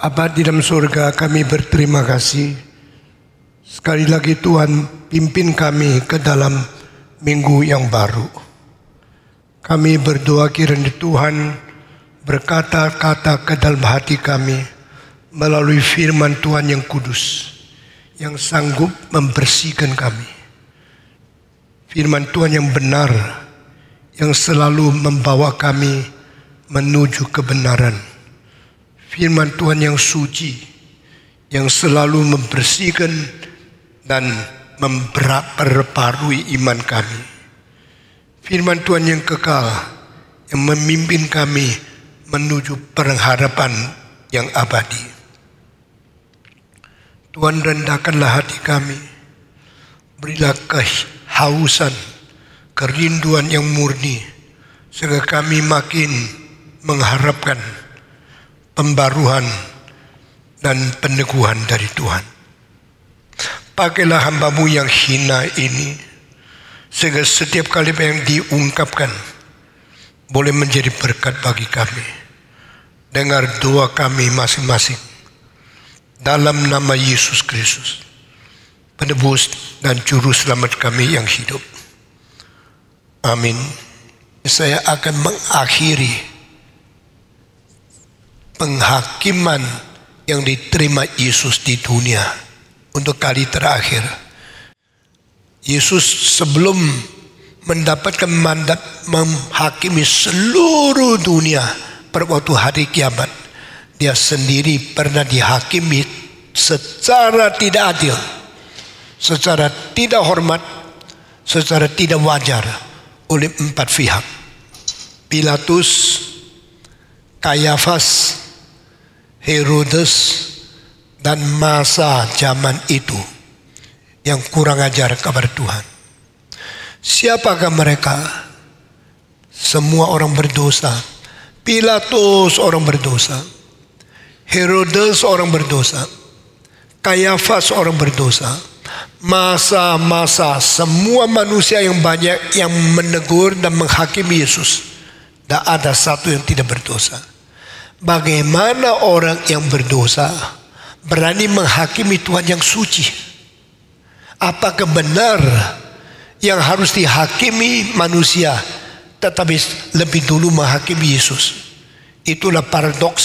Bapa di dalam surga, kami berterima kasih. Sekali lagi Tuhan, pimpin kami ke dalam minggu yang baru. Kami berdoa kiranya Tuhan berkata-kata ke dalam hati kami melalui firman Tuhan yang kudus, yang sanggup membersihkan kami. Firman Tuhan yang benar, yang selalu membawa kami menuju kebenaran. Firman Tuhan yang suci, yang selalu membersihkan dan memperbarui iman kami. Firman Tuhan yang kekal, yang memimpin kami menuju pengharapan yang abadi. Tuhan, rendahkanlah hati kami, berilah kehausan, kerinduan yang murni, sehingga kami makin mengharapkan pembaruan dan peneguhan dari Tuhan. Pakailah hamba-Mu yang hina ini, sehingga setiap kalimat yang diungkapkan boleh menjadi berkat bagi kami. Dengar doa kami masing-masing dalam nama Yesus Kristus, penebus dan juru selamat kami yang hidup. Amin. Saya akan mengakhiri penghakiman yang diterima Yesus di dunia untuk kali terakhir. Yesus sebelum mendapatkan mandat menghakimi seluruh dunia pada waktu hari kiamat, dia sendiri pernah dihakimi secara tidak adil, secara tidak hormat, secara tidak wajar oleh 4 pihak. Pilatus, Kayafas, Herodes, dan masa zaman itu yang kurang ajar kepada Tuhan. Siapakah mereka? Semua orang berdosa. Pilatus orang berdosa, Herodes orang berdosa, Kayafas orang berdosa. Masa-masa semua manusia yang banyak yang menegur dan menghakimi Yesus. Tak ada satu yang tidak berdosa. Bagaimana orang yang berdosa berani menghakimi Tuhan yang suci? Apakah benar yang harus dihakimi manusia tetapi lebih dulu menghakimi Yesus? Itulah paradoks,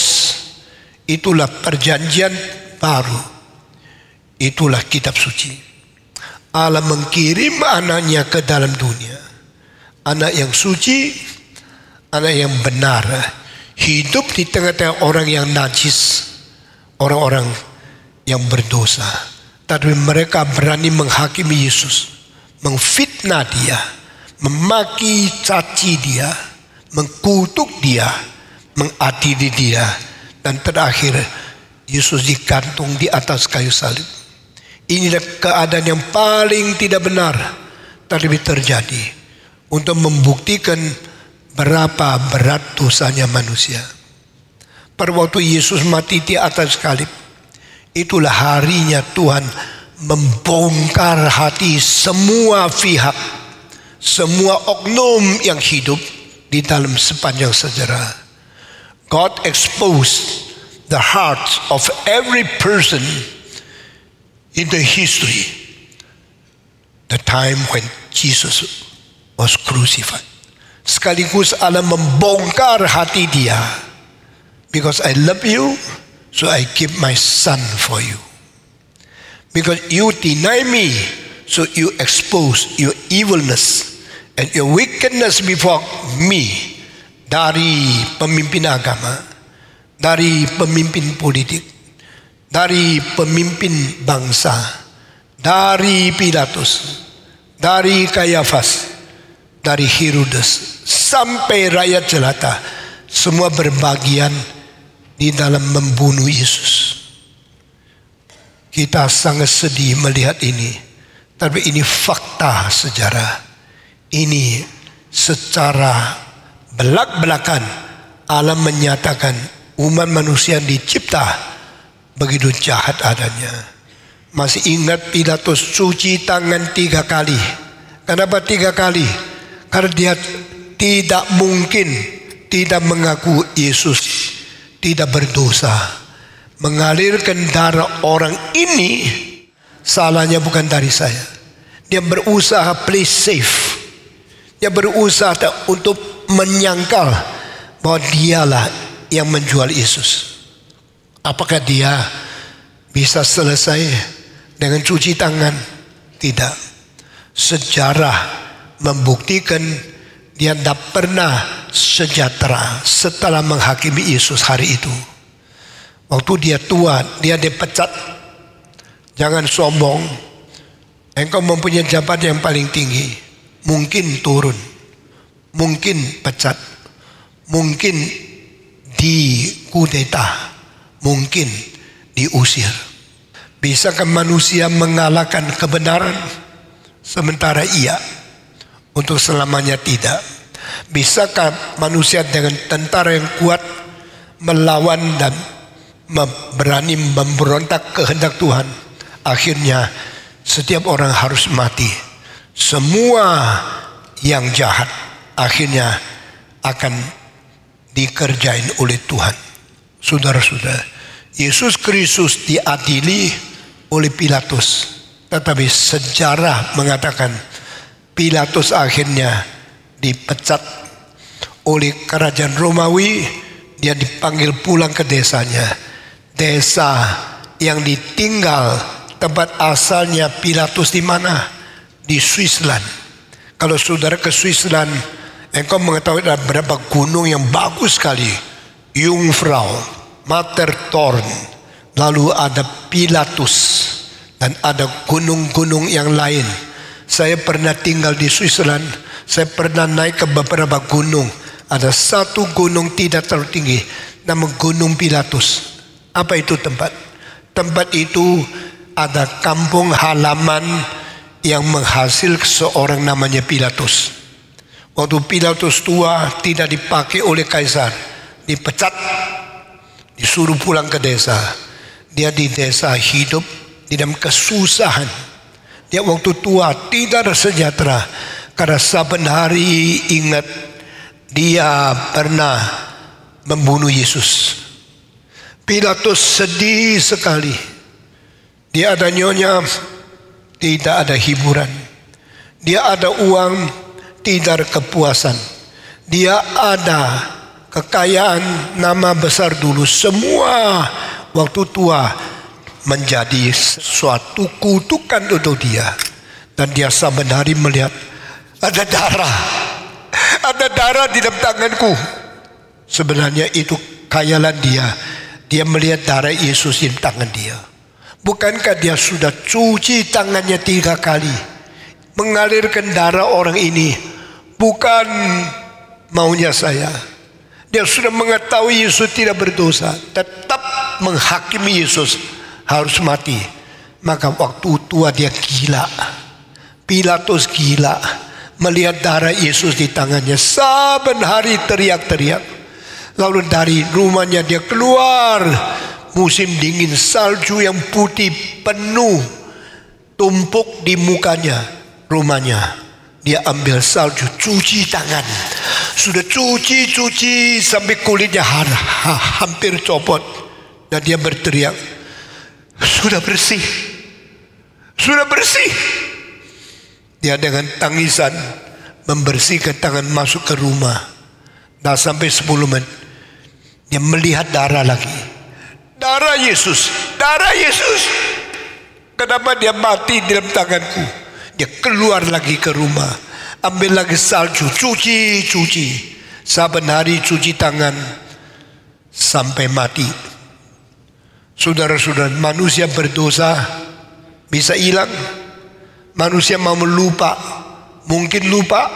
itulah perjanjian baru, itulah kitab suci. Allah mengirim anaknya ke dalam dunia, anak yang suci, anak yang benar, hidup di tengah-tengah orang yang najis, orang-orang yang berdosa. Tapi mereka berani menghakimi Yesus, memfitnah dia, memaki caci dia, mengkutuk dia, mengadili dia, dan terakhir Yesus digantung di atas kayu salib. Inilah keadaan yang paling tidak benar tapi terjadi untuk membuktikan berapa berat dosanya manusia. Pada waktu Yesus mati di atas salib, itulah harinya Tuhan membongkar hati semua pihak, semua oknum yang hidup di dalam sepanjang sejarah. God exposed the hearts of every person in the history, the time when Jesus was crucified. Sekaligus Allah membongkar hati dia. Because I love you, so I give my son for you. Because you deny me, so you expose your evilness and your wickedness before me. Dari pemimpin agama, dari pemimpin politik, dari pemimpin bangsa, dari Pilatus, dari Kayafas, dari Herodes, sampai rakyat jelata, semua berbagian di dalam membunuh Yesus. Kita sangat sedih melihat ini, tapi ini fakta sejarah. Ini secara belak-belakan Allah menyatakan umat manusia yang dicipta begitu jahat adanya. Masih ingat Pilatus cuci tangan 3 kali. Kenapa 3 kali? Karena dia tidak mungkin tidak mengaku Yesus tidak berdosa. mengalirkan darah orang ini, salahnya bukan dari saya. Dia berusaha play safe. Dia berusaha untuk menyangkal bahwa dialah yang menjual Yesus. Apakah dia bisa selesai dengan cuci tangan? Tidak. Sejarah membuktikan dia tidak pernah sejahtera setelah menghakimi Yesus hari itu. Waktu dia tua, dia dipecat. Jangan sombong. Engkau mempunyai jabatan yang paling tinggi. Mungkin turun, mungkin pecat, mungkin dikudeta, mungkin diusir. Bisakah manusia mengalahkan kebenaran? Sementara iya, untuk selamanya tidak. Bisakah manusia dengan tentara yang kuat melawan dan berani memberontak kehendak Tuhan? Akhirnya setiap orang harus mati. Semua yang jahat akhirnya akan dikerjain oleh Tuhan. Saudara-saudara, Yesus Kristus diadili oleh Pilatus, tetapi sejarah mengatakan Pilatus akhirnya dipecat oleh kerajaan Romawi. Dia dipanggil pulang ke desanya, desa yang ditinggal. Tempat asalnya Pilatus di mana? Di Switzerland. Kalau saudara ke Switzerland, engkau mengetahui ada beberapa gunung yang bagus sekali. Jungfrau, Matterhorn, lalu ada Pilatus, dan ada gunung-gunung yang lain. Saya pernah tinggal di Switzerland. Saya pernah naik ke beberapa gunung. Ada satu gunung tidak terlalu tinggi, nama Gunung Pilatus. Apa itu tempat? Tempat itu ada kampung halaman yang menghasil seorang namanya Pilatus. Waktu Pilatus tua tidak dipakai oleh kaisar, dipecat, disuruh pulang ke desa. Dia di desa hidup di dalam kesusahan. Dia waktu tua tidak ada sejahtera karena saben hari ingat dia pernah membunuh Yesus. Pilatus sedih sekali. Dia ada nyonya, tidak ada hiburan. Dia ada uang, tidak ada kepuasan. Dia ada kekayaan, nama besar dulu. Semua waktu tua menjadi suatu kutukan untuk dia. Dan dia saben hari melihat ada darah. Ada darah di dalam tanganku. Sebenarnya itu khayalan dia. Dia melihat darah Yesus di tangan dia. Bukankah dia sudah cuci tangannya 3 kali? Mengalirkan darah orang ini bukan maunya saya. Dia sudah mengetahui Yesus tidak berdosa, tetap menghakimi Yesus harus mati. Maka waktu tua dia gila. Pilatus gila melihat darah Yesus di tangannya. Saben hari teriak-teriak. Lalu dari rumahnya dia keluar. Musim dingin, salju yang putih penuh tumpuk di mukanya rumahnya. Dia ambil salju, cuci tangan. Sudah cuci sampai kulitnya hampir copot. Dan dia berteriak, sudah bersih, sudah bersih. Dia dengan tangisan membersihkan tangan masuk ke rumah. Nah sampai 10 menit dia melihat darah lagi. Darah Yesus, darah Yesus. Kenapa dia mati di dalam tanganku? Dia keluar lagi ke rumah, ambil lagi salju, cuci. Saben hari cuci tangan sampai mati. Saudara-saudara, manusia berdosa bisa hilang. Manusia mau lupa, mungkin lupa.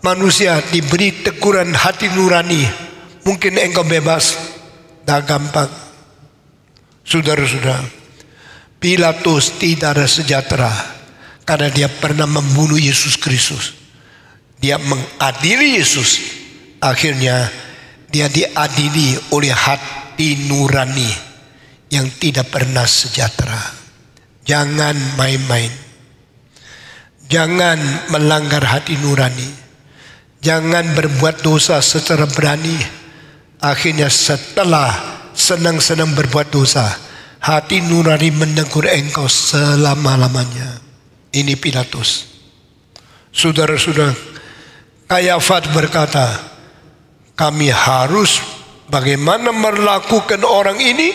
Manusia diberi teguran hati nurani, mungkin engkau bebas. Dah gampang. Saudara-saudara, Pilatus tidak ada sejahtera karena dia pernah membunuh Yesus Kristus. Dia mengadili Yesus. Akhirnya dia diadili oleh hati nurani yang tidak pernah sejahtera. Jangan main-main. Jangan melanggar hati nurani. Jangan berbuat dosa secara berani. Akhirnya setelah senang-senang berbuat dosa, hati nurani menegur engkau selama-lamanya. Ini Pilatus. Saudara-saudara, Kayafas berkata, kami harus bagaimana melakukan orang ini?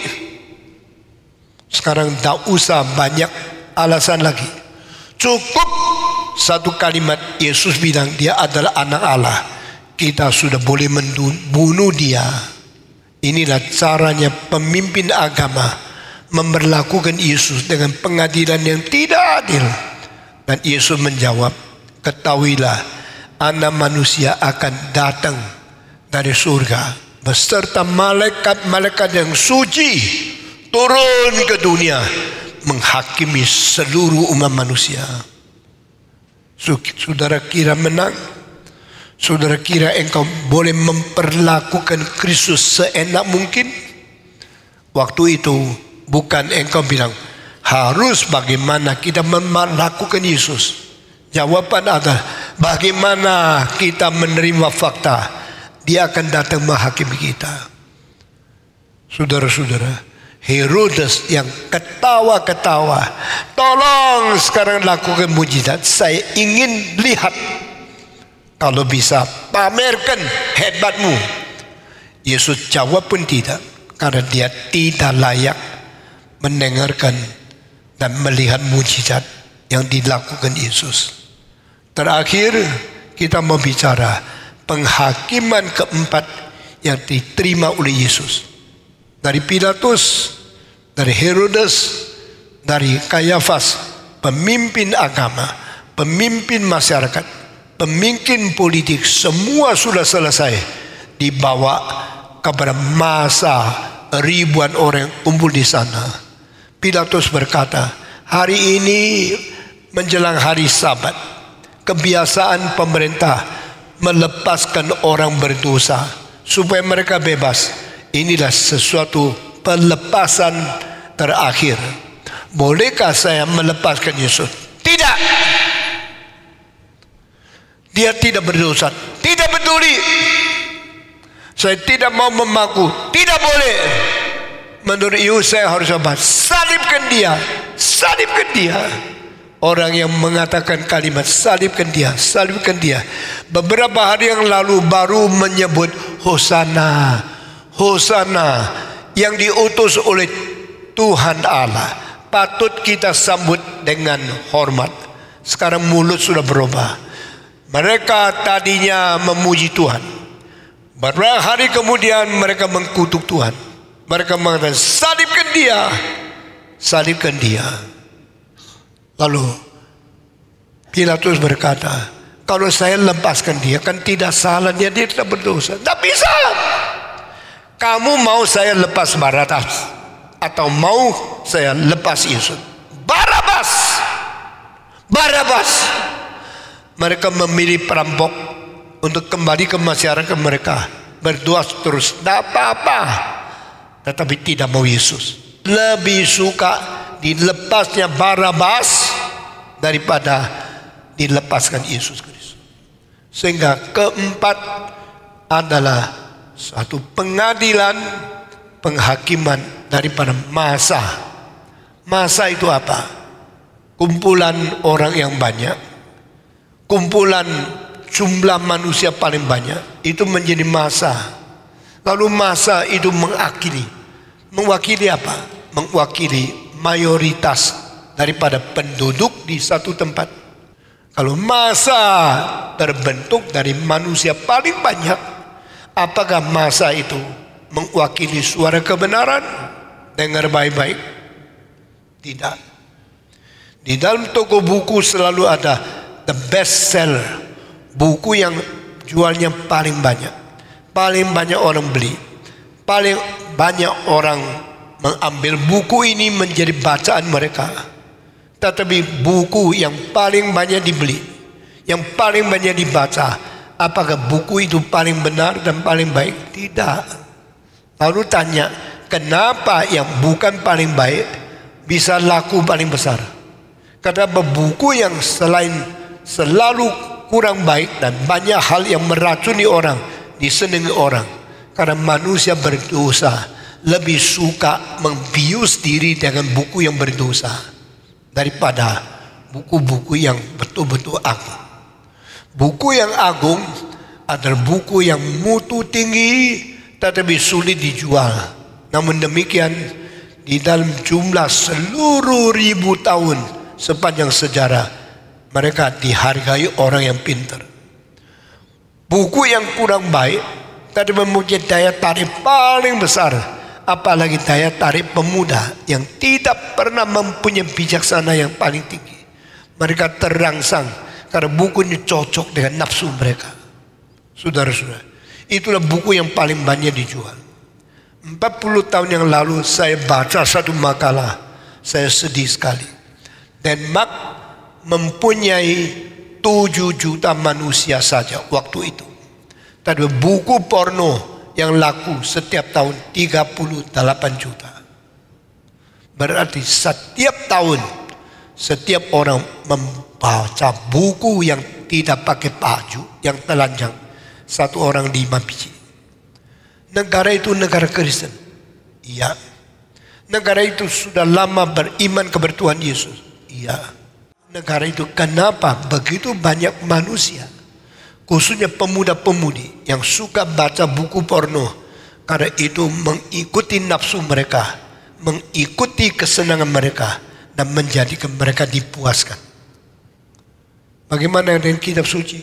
Sekarang tak usah banyak alasan lagi. Cukup satu kalimat, Yesus bilang dia adalah anak Allah. Kita sudah boleh membunuh dia. Inilah caranya pemimpin agama memperlakukan Yesus dengan pengadilan yang tidak adil. Dan Yesus menjawab, ketahuilah, Anak Manusia akan datang dari surga beserta malaikat-malaikat yang suci turun ke dunia menghakimi seluruh umat manusia. Saudara kira menang? Saudara kira engkau boleh memperlakukan Kristus seenak mungkin? Waktu itu bukan engkau bilang harus bagaimana kita melakukan Yesus. Jawaban adalah bagaimana kita menerima fakta dia akan datang menghakimi kita. Saudara-saudara, Herodes yang ketawa-ketawa, tolong sekarang lakukan mujizat, saya ingin lihat. Kalau bisa pamerkan hebatmu. Yesus jawab pun tidak, karena dia tidak layak mendengarkan dan melihat mujizat yang dilakukan Yesus. Terakhir kita mau bicara penghakiman keempat yang diterima oleh Yesus. Dari Pilatus, dari Herodes, dari Kayafas, pemimpin agama, pemimpin masyarakat, pemimpin politik, semua sudah selesai. Dibawa kepada masa ribuan orang kumpul di sana. Pilatus berkata, hari ini menjelang hari Sabat, kebiasaan pemerintah melepaskan orang berdosa supaya mereka bebas. Inilah sesuatu pelepasan terakhir. Bolehkah saya melepaskan Yesus? Tidak. Dia tidak berdosa. Tidak peduli. Saya tidak mau memaku. Tidak boleh. Menurut Yesus saya harus apa? Salibkan dia. Salibkan dia. Orang yang mengatakan kalimat salibkan dia, salibkan dia, beberapa hari yang lalu baru menyebut Hosana, Hosana yang diutus oleh Tuhan Allah. Patut kita sambut dengan hormat. Sekarang mulut sudah berubah. Mereka tadinya memuji Tuhan, beberapa hari kemudian mereka mengkutuk Tuhan. Mereka mengatakan salibkan dia, salibkan dia. Lalu Pilatus berkata, kalau saya lepaskan dia kan tidak salah, dia tidak berdosa. Tidak bisa. Kamu mau saya lepas Barabbas atau mau saya lepas Yesus? Barabbas. Barabbas. Mereka memilih perampok untuk kembali ke masyarakat mereka, berdoa terus, tidak apa-apa. Tetapi tidak mau Yesus. Lebih suka dilepasnya Barabbas daripada dilepaskan Yesus Kristus. Sehingga keempat adalah satu pengadilan, penghakiman daripada masa. Masa itu apa? Kumpulan orang yang banyak, kumpulan jumlah manusia paling banyak, itu menjadi masa. Lalu masa itu mewakili apa? Mewakili mayoritas daripada penduduk di satu tempat. Kalau masa terbentuk dari manusia paling banyak, apakah masa itu mewakili suara kebenaran? Dengar baik-baik. Tidak. Di dalam toko buku selalu ada the best seller, buku yang jualnya paling banyak, paling banyak orang beli, paling banyak orang mengambil buku ini menjadi bacaan mereka. Tetapi buku yang paling banyak dibeli, yang paling banyak dibaca, apakah buku itu paling benar dan paling baik? Tidak. Lalu tanya, kenapa yang bukan paling baik bisa laku paling besar? Karena buku yang selalu kurang baik dan banyak hal yang meracuni orang, disenangi orang. Karena manusia berdosa, lebih suka membius diri dengan buku yang berdosa daripada buku-buku yang betul-betul agung. Buku yang agung adalah buku yang mutu tinggi tetapi sulit dijual. Namun demikian, di dalam jumlah seluruh ribu tahun sepanjang sejarah, mereka dihargai orang yang pintar. Buku yang kurang baik tetapi mempunyai daya tarik paling besar, apalagi daya tarik pemuda yang tidak pernah mempunyai bijaksana yang paling tinggi. Mereka terangsang karena bukunya cocok dengan nafsu mereka. Saudara-saudara, itulah buku yang paling banyak dijual. 40 tahun yang lalu saya baca satu makalah, saya sedih sekali. Denmark mempunyai 7 juta manusia saja waktu itu. Tapi buku porno yang laku setiap tahun 38 juta. Berarti setiap tahun setiap orang membaca buku yang tidak pakai baju, yang telanjang, 1 orang 5 biji. Negara itu negara Kristen. Iya. Negara itu sudah lama beriman kepada Tuhan Yesus. Iya. Negara itu kenapa begitu banyak manusia, khususnya pemuda-pemudi yang suka baca buku porno? Karena itu mengikuti nafsu mereka, mengikuti kesenangan mereka, dan menjadikan mereka dipuaskan. Bagaimana dengan kitab suci?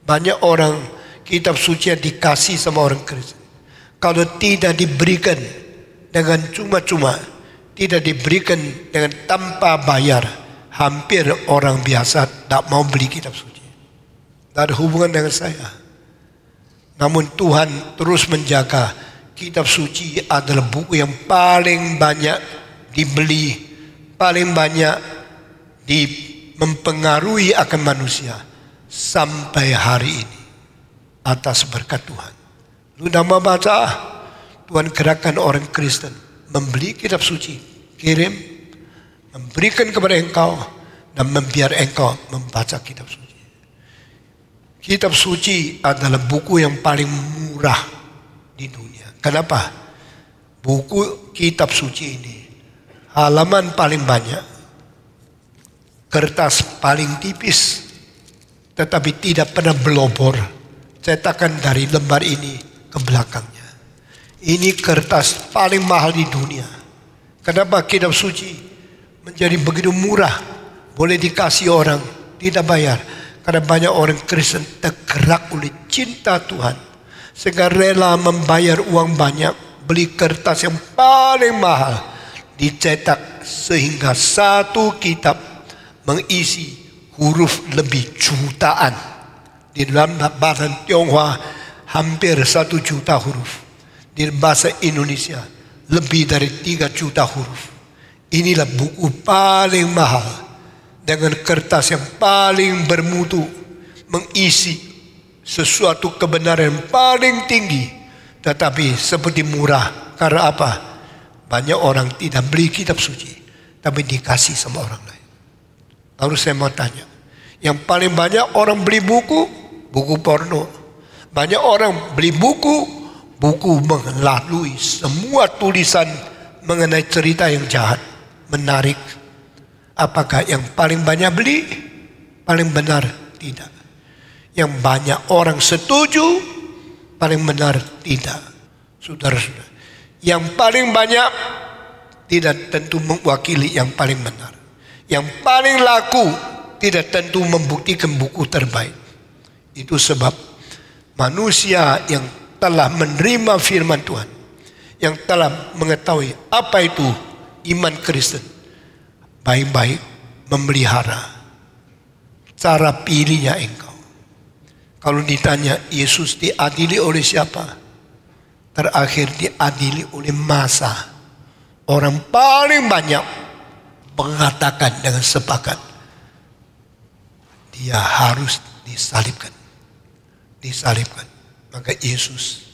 Banyak orang kitab suci yang dikasih sama orang Kristen, kalau tidak diberikan dengan cuma-cuma, tidak diberikan dengan tanpa bayar, hampir orang biasa tak mau beli kitab suci. Tak ada hubungan dengan saya. Namun Tuhan terus menjaga kitab suci adalah buku yang paling banyak dibeli, paling banyak mempengaruhi akan manusia sampai hari ini atas berkat Tuhan. Lu nama baca, Tuhan gerakkan orang Kristen membeli kitab suci, kirim, memberikan kepada engkau, dan membiar engkau membaca kitab suci. Kitab suci adalah buku yang paling murah di dunia. Kenapa? Buku kitab suci ini halaman paling banyak, kertas paling tipis, tetapi tidak pernah belobor. Cetakan dari lembar ini ke belakangnya. Ini kertas paling mahal di dunia. Kenapa kitab suci menjadi begitu murah, boleh dikasih orang, tidak bayar? Karena banyak orang Kristen tergerak oleh cinta Tuhan, sehingga rela membayar uang banyak, beli kertas yang paling mahal, dicetak sehingga satu kitab mengisi huruf lebih jutaan. Di dalam bahasa Tionghoa hampir 1 juta huruf. Di bahasa Indonesia lebih dari 3 juta huruf. Inilah buku paling mahal dengan kertas yang paling bermutu, mengisi sesuatu kebenaran yang paling tinggi, tetapi seperti murah. Karena apa? Banyak orang tidak beli kitab suci, tapi dikasih sama orang lain. Lalu saya mau tanya, yang paling banyak orang beli buku porno. Banyak orang beli buku melalui semua tulisan mengenai cerita yang jahat, menarik. Apakah yang paling banyak beli? Paling benar tidak. Yang banyak orang setuju, paling benar tidak. Saudara-saudara, yang paling banyak tidak tentu mewakili yang paling benar. Yang paling laku tidak tentu membuktikan buku terbaik. Itu sebab manusia yang telah menerima firman Tuhan, yang telah mengetahui apa itu iman Kristen, baik-baik memelihara cara pilihnya engkau. Kalau ditanya Yesus diadili oleh siapa? Terakhir diadili oleh massa. Orang paling banyak mengatakan dengan sepakat, dia harus disalibkan. Maka Yesus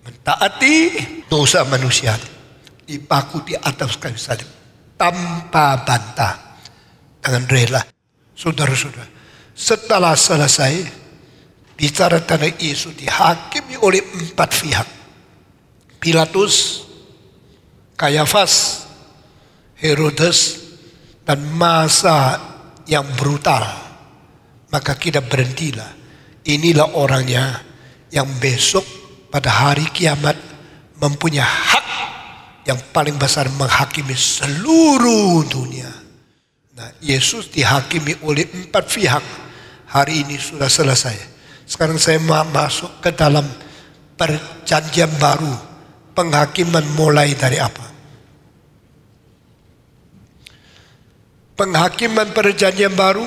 mentaati dosa manusia, dipaku di atas kayu salib tanpa bantah, dengan rela. Saudara-saudara, setelah selesai bicara tentang Yesus dihakimi oleh 4 pihak. Pilatus Kayafas, Herodes, dan masa yang brutal. Maka kita berhentilah. Inilah orangnya yang besok pada hari kiamat mempunyai hak yang paling besar menghakimi seluruh dunia. Nah, Yesus dihakimi oleh 4 pihak. Hari ini sudah selesai. Sekarang saya mau masuk ke dalam perjanjian baru. Penghakiman mulai dari apa? Penghakiman perjanjian baru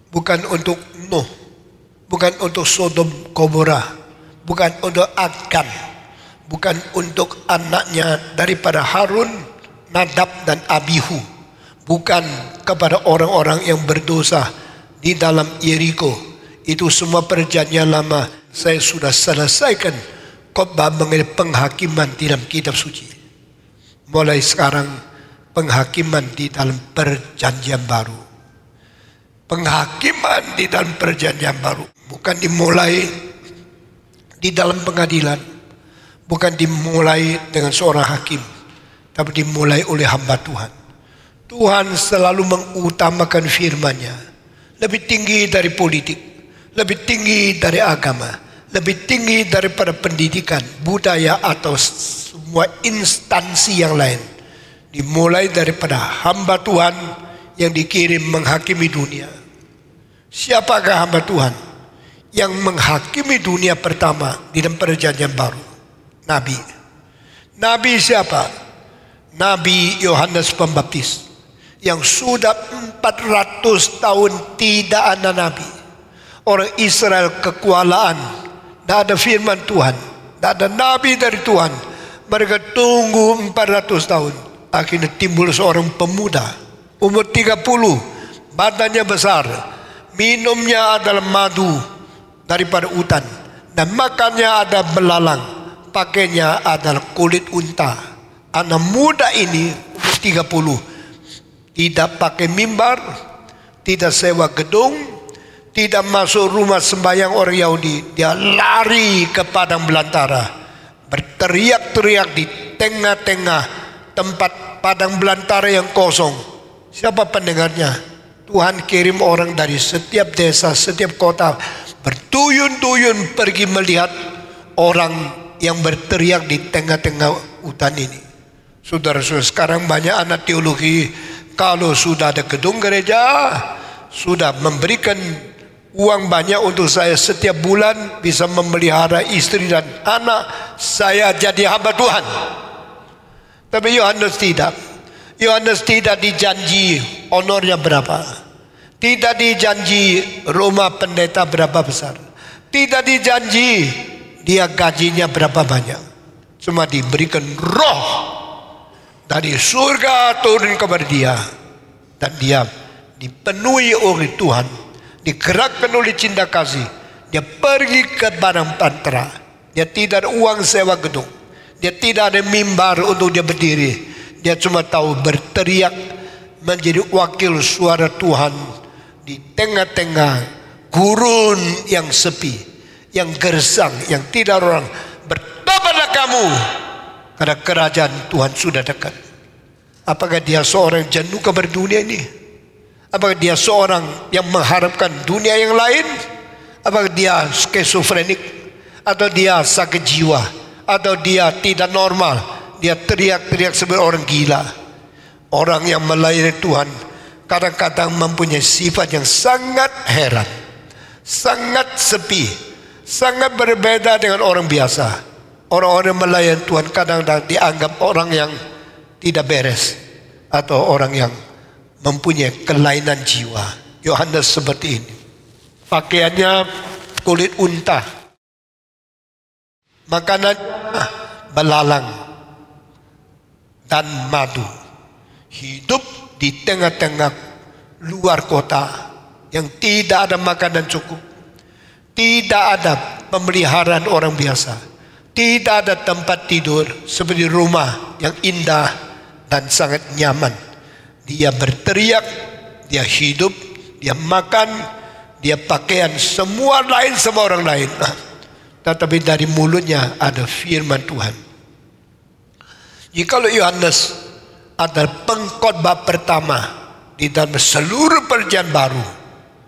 bukan untuk Nuh, bukan untuk Sodom Gomora, bukan untuk Akan, bukan untuk anaknya daripada Harun, Nadab dan Abihu, bukan kepada orang-orang yang berdosa di dalam Yeriko. Itu semua perjanjian lama. Saya sudah selesaikan khotbah mengenai penghakiman di dalam kitab suci. Mulai sekarang penghakiman di dalam perjanjian baru. Penghakiman di dalam perjanjian baru bukan dimulai di dalam pengadilan, bukan dimulai dengan seorang hakim, tapi dimulai oleh hamba Tuhan. Tuhan selalu mengutamakan firman-Nya lebih tinggi dari politik, lebih tinggi dari agama, lebih tinggi daripada pendidikan, budaya atau semua instansi yang lain. Dimulai daripada hamba Tuhan yang dikirim menghakimi dunia. Siapakah hamba Tuhan yang menghakimi dunia pertama di dalam perjanjian baru? Nabi. Nabi siapa? Nabi Yohanes Pembaptis yang sudah 400 tahun tidak ada nabi. Orang Israel kekualaan, tidak ada firman Tuhan, tidak ada nabi dari Tuhan. Mereka tunggu 400 tahun. Akhirnya timbul seorang pemuda umur 30, badannya besar, minumnya adalah madu daripada hutan, dan makannya ada belalang, pakainya adalah kulit unta. Anak muda ini umur 30, tidak pakai mimbar, tidak sewa gedung, tidak masuk rumah sembahyang orang Yahudi. Dia lari ke padang belantara, berteriak-teriak di tengah-tengah tempat padang belantara yang kosong. Siapa pendengarnya? Tuhan kirim orang dari setiap desa, setiap kota, bertuyun-tuyun pergi melihat orang yang berteriak di tengah-tengah hutan ini. Saudara-saudara, sekarang banyak anak teologi, kalau sudah ada gedung gereja, sudah memberikan uang banyak untuk saya setiap bulan, bisa memelihara istri dan anak, saya jadi hamba Tuhan. Tapi Yohanes tidak. Yohanes tidak dijanji honornya berapa, tidak dijanji rumah pendeta berapa besar, tidak dijanji dia gajinya berapa banyak. Cuma diberikan roh dari surga turun kepada dia, dan dia dipenuhi oleh Tuhan, digerakkan oleh cinta kasih. Dia pergi ke padang belantara. Dia tidak ada uang sewa gedung, dia tidak ada mimbar untuk dia berdiri. Dia cuma tahu berteriak, menjadi wakil suara Tuhan di tengah-tengah gurun yang sepi, yang gersang, yang tidak ada orang. Bertobatlah kamu, karena kerajaan Tuhan sudah dekat. Apakah dia seorang jenuh kepada dunia ini? Apakah dia seorang yang mengharapkan dunia yang lain? Apakah dia skizofrenik? Atau dia sakit jiwa? Atau dia tidak normal? Dia teriak-teriak seperti orang gila. Orang yang melayani Tuhan kadang-kadang mempunyai sifat yang sangat heran, sangat sepi, sangat berbeda dengan orang biasa. Orang-orang melayani Tuhan kadang-kadang dianggap orang yang tidak beres, atau orang yang mempunyai kelainan jiwa. Yohanes seperti ini. Pakaiannya kulit unta, makanannya belalang dan madu. Hidup di tengah-tengah luar kota yang tidak ada makanan cukup, tidak ada pemeliharaan orang biasa, tidak ada tempat tidur seperti rumah yang indah dan sangat nyaman. Dia berteriak, dia hidup, dia makan, dia pakaian semua lain sama orang lain. Tetapi dari mulutnya ada firman Tuhan. Jikalau Yohanes adalah pengkhotbah pertama di dalam seluruh perjanjian baru,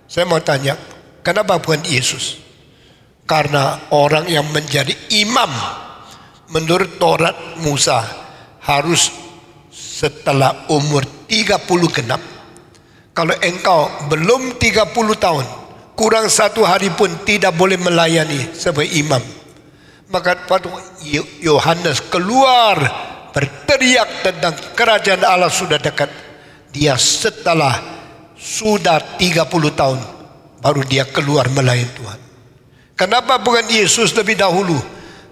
saya mau tanya, kenapa bukan Yesus? Karena orang yang menjadi imam menurut Taurat Musa harus setelah umur 30 genap. Kalau engkau belum 30 tahun, kurang 1 hari pun tidak boleh melayani sebagai imam. Maka waktu Yohanes keluar berteriak tentang kerajaan Allah sudah dekat, dia setelah sudah 30 tahun baru dia keluar melayani Tuhan. Kenapa bukan Yesus lebih dahulu?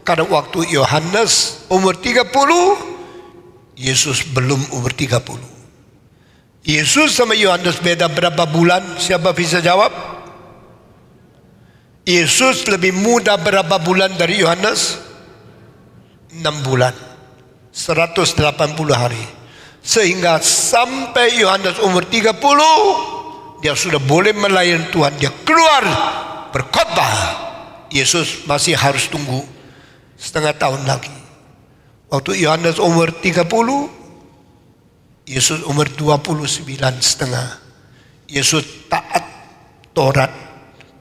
Karena waktu Yohanes umur 30, Yesus belum umur 30. Yesus sama Yohanes beda berapa bulan? Siapa bisa jawab? Yesus lebih muda berapa bulan dari Yohanes? 6 bulan, 180 hari. Sehingga sampai Yohanes umur 30, dia sudah boleh melayani Tuhan. Dia keluar berkhotbah. Yesus masih harus tunggu setengah tahun lagi. Waktu Yohanes umur 30, Yesus umur 29 setengah. Yesus taat Taurat,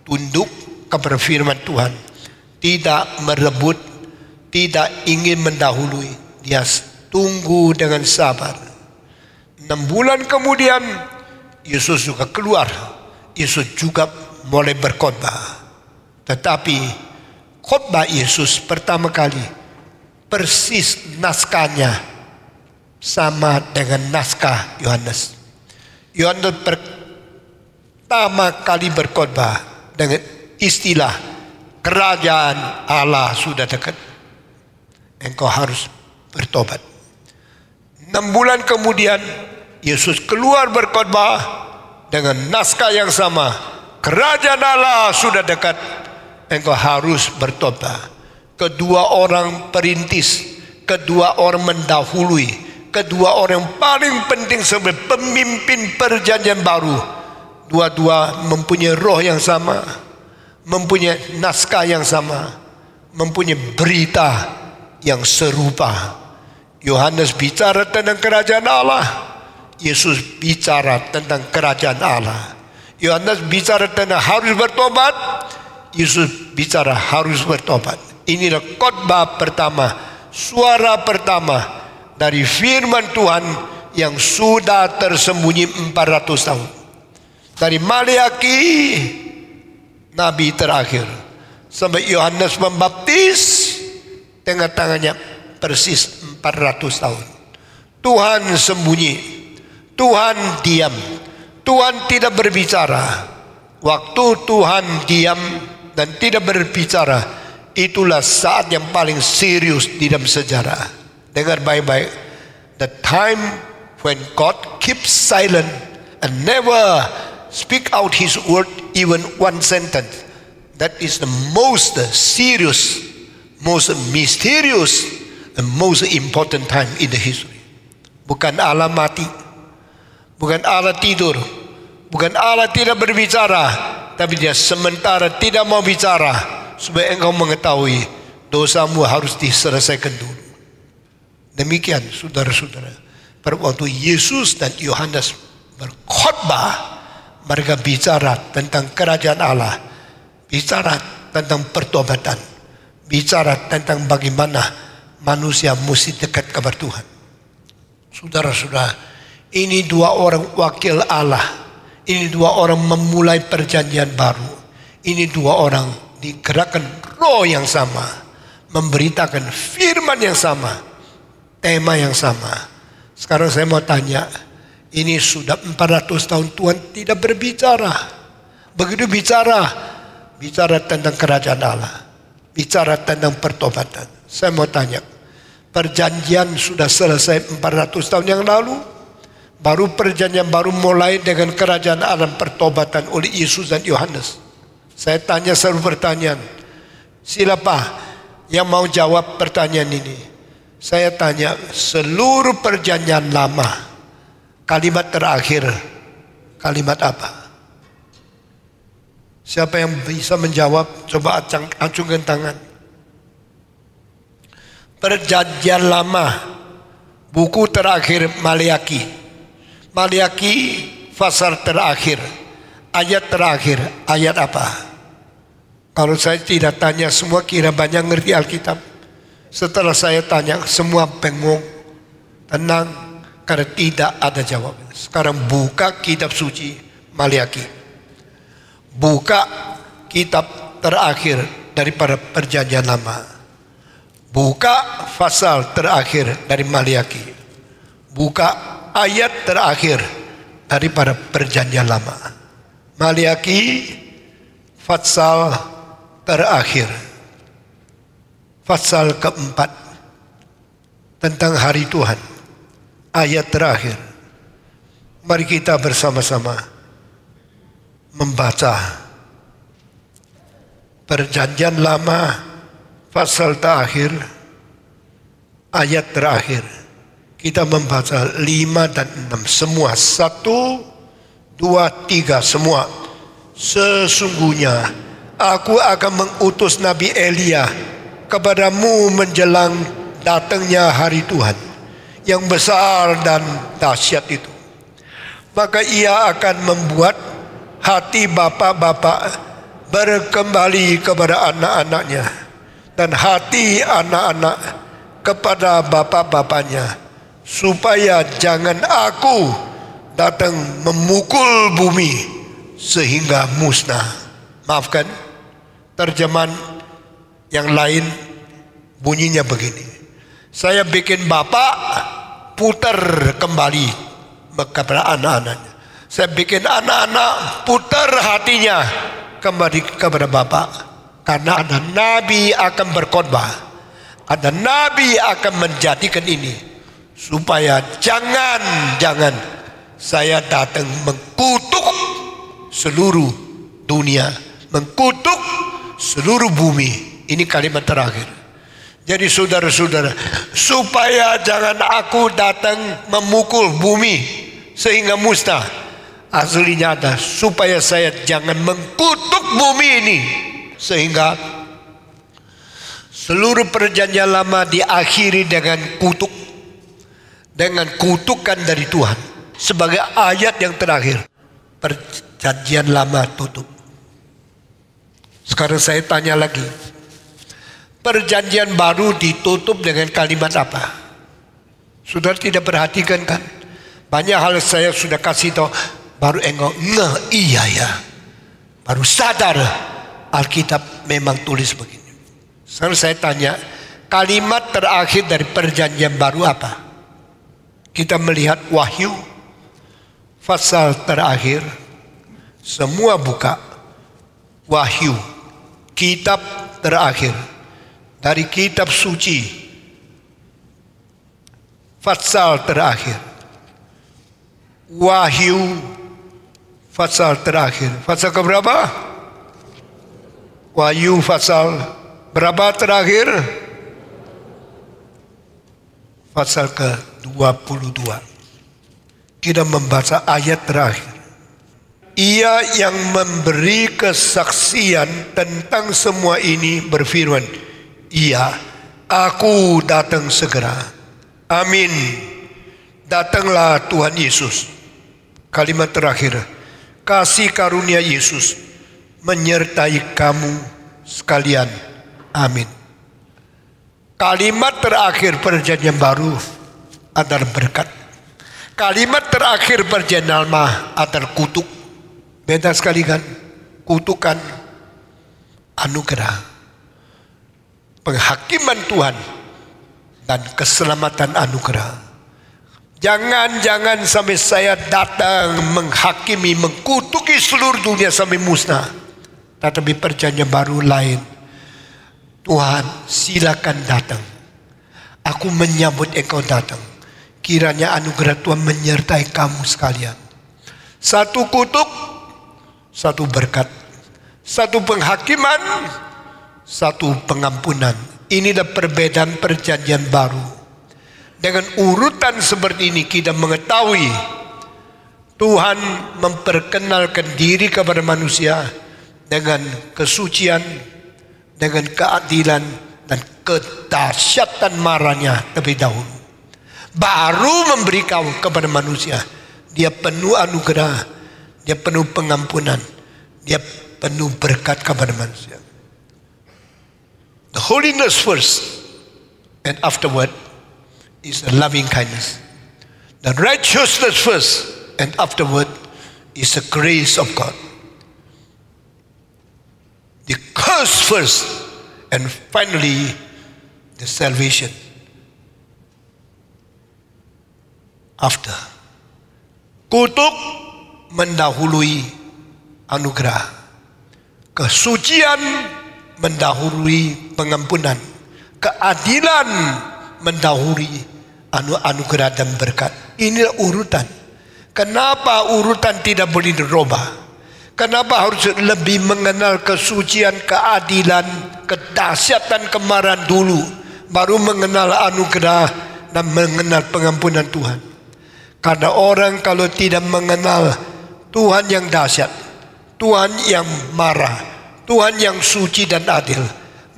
tunduk kepada firman Tuhan, tidak merebut, tidak ingin mendahului. Dia tunggu dengan sabar. 6 bulan kemudian Yesus juga keluar. Yesus juga mulai berkhotbah. Tetapi khotbah Yesus pertama kali persis naskahnya sama dengan naskah Yohanes. Yohanes pertama kali berkhotbah dengan istilah kerajaan Allah sudah dekat. Engkau harus bertobat. 6 bulan kemudian Yesus keluar berkhotbah dengan naskah yang sama. Kerajaan Allah sudah dekat. Engkau harus bertobat. Kedua orang perintis, kedua orang mendahului, kedua orang paling penting sebagai pemimpin perjanjian baru. Dua-dua mempunyai roh yang sama, mempunyai naskah yang sama, mempunyai berita yang serupa. Yohanes bicara tentang kerajaan Allah, Yesus bicara tentang kerajaan Allah. Yohanes bicara tentang harus bertobat, Yesus bicara harus bertobat. Inilah khotbah pertama, suara pertama dari firman Tuhan yang sudah tersembunyi 400 tahun. Dari Maleaki, Nabi terakhir, sampai Yohanes Pembaptis, tengah-tengahnya persis 400 tahun. Tuhan sembunyi, Tuhan diam, Tuhan tidak berbicara. Waktu Tuhan diam dan tidak berbicara, itulah saat yang paling serius di dalam sejarah. Dengar baik-baik. The time when God keeps silent and never speak out His word, even one sentence. That is the most serious, most mysterious, and most important time in the history. Bukan Allah mati, bukan Allah tidur, bukan Allah tidak berbicara, tapi Dia sementara tidak mau bicara supaya engkau mengetahui dosamu harus diselesaikan dulu. Demikian saudara-saudara, pada waktu Yesus dan Yohanes berkhotbah, mereka bicara tentang kerajaan Allah, bicara tentang pertobatan, bicara tentang bagaimana manusia mesti dekat kepada Tuhan. Saudara-saudara, ini dua orang wakil Allah, ini dua orang memulai perjanjian baru, ini dua orang digerakkan roh yang sama, memberitakan firman yang sama, tema yang sama. Sekarang saya mau tanya, ini sudah 400 tahun Tuhan tidak berbicara. Begitu bicara tentang kerajaan Allah, bicara tentang pertobatan. Saya mau tanya, perjanjian sudah selesai 400 tahun yang lalu, baru perjanjian baru mulai dengan kerajaan Allah dan pertobatan oleh Yesus dan Yohanes. Saya tanya seluruh pertanyaan, siapa yang mau jawab pertanyaan ini? Saya tanya, seluruh perjanjian lama, kalimat terakhir, kalimat apa? Siapa yang bisa menjawab? Coba acungkan tangan. Perjanjian lama, Buku terakhir Maleaki. Maleaki pasal terakhir. Ayat terakhir. Ayat apa? Kalau saya tidak tanya semua kira banyak ngerti Alkitab. Setelah saya tanya semua bengong, tenang, karena tidak ada jawaban. Sekarang buka kitab suci Maleaki. Buka kitab terakhir daripada perjanjian lama. Buka pasal terakhir dari Maleaki. Buka ayat terakhir daripada perjanjian lama. Maleaki pasal terakhir. Pasal keempat tentang hari Tuhan. Ayat terakhir. Mari kita bersama-sama membaca perjanjian lama pasal terakhir, ayat terakhir. Kita membaca 5 dan 6 semua. 1, 2, 3 semua. Sesungguhnya aku akan mengutus Nabi Elia kepadamu menjelang datangnya hari Tuhan yang besar dan dahsyat itu. Maka ia akan membuat hati bapak-bapak berkembali kepada anak-anaknya, dan hati anak-anak kepada bapak-bapaknya, supaya jangan aku datang memukul bumi sehingga musnah. Maafkan, terjemahan yang lain bunyinya begini. Saya bikin bapak putar kembali kepada anak-anaknya. Saya bikin anak-anak putar hatinya kembali kepada bapak. Karena ada nabi akan berkhotbah, ada nabi akan menjadikan ini, supaya jangan saya datang mengkutuk seluruh dunia, mengkutuk seluruh bumi. Ini kalimat terakhir. Jadi saudara-saudara, supaya jangan aku datang memukul bumi sehingga musnah. Aslinya ada, supaya saya jangan mengkutuk bumi ini sehingga seluruh perjanjian lama diakhiri dengan kutuk, dengan kutukan dari Tuhan sebagai ayat yang terakhir. Perjanjian lama tutup. Sekarang saya tanya lagi, perjanjian baru ditutup dengan kalimat apa? Saudara tidak perhatikan kan? Banyak hal saya sudah kasih tahu, baru engkau iya ya, baru sadar Alkitab memang tulis begini. Sekarang saya tanya, kalimat terakhir dari perjanjian baru apa? Kita melihat Wahyu pasal terakhir, semua buka Wahyu, kitab terakhir dari kitab suci, pasal terakhir. Wahyu pasal terakhir. Pasal keberapa? Wahyu pasal berapa terakhir? Pasal ke-22. Kita membaca ayat terakhir. Ia yang memberi kesaksian tentang semua ini berfirman, iya, aku datang segera. Amin. Datanglah Tuhan Yesus. Kalimat terakhir, kasih karunia Yesus menyertai kamu sekalian. Amin. Kalimat terakhir perjanjian baru adalah berkat. Kalimat terakhir perjanjian lama adalah kutuk. Beda sekali kan? Kutukan, anugerah, penghakiman Tuhan, dan keselamatan anugerah. Jangan sampai saya datang menghakimi, mengkutuki seluruh dunia sampai musnah. Tetapi perjanjian baru lain. Tuhan, silakan datang. Aku menyambut engkau datang. Kiranya anugerah Tuhan menyertai kamu sekalian. Satu kutuk, satu berkat. Satu penghakiman, satu pengampunan. Inilah perbedaan perjanjian baru. Dengan urutan seperti ini kita mengetahui Tuhan memperkenalkan diri kepada manusia dengan kesucian, dengan keadilan dan kedahsyatan marahnya terlebih dahulu. baru memberitahu kepada manusia. Dia penuh anugerah, dia penuh pengampunan, dia penuh berkat kepada manusia. The holiness first, and afterward is the loving kindness. The righteousness first, and afterward is the grace of God. The curse first, and finally the salvation after. Kutuk mendahului anugerah, kesucian mendahului pengampunan, keadilan mendahului anugerah dan berkat. Inilah urutan. Kenapa urutan tidak boleh dirubah? Kenapa harus lebih mengenal kesucian, keadilan, kedahsyatan kemarahan dulu, baru mengenal anugerah dan mengenal pengampunan Tuhan? Karena orang kalau tidak mengenal Tuhan yang dahsyat, Tuhan yang marah, Tuhan yang suci dan adil,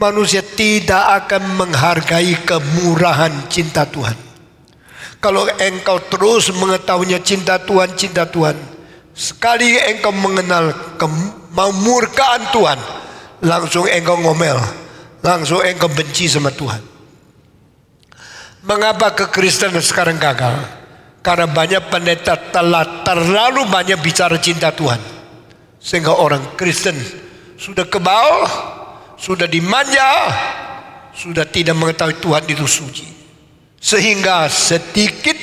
manusia tidak akan menghargai kemurahan cinta Tuhan. Kalau engkau terus mengetahuinya cinta Tuhan, sekali engkau mengenal kemurkaan Tuhan, langsung engkau ngomel, langsung engkau benci sama Tuhan. Mengapa kekristenan sekarang gagal? Karena banyak pendeta telah terlalu banyak bicara cinta Tuhan, sehingga orang Kristen sudah kebal, sudah dimanja, sudah tidak mengetahui Tuhan itu suci, sehingga sedikit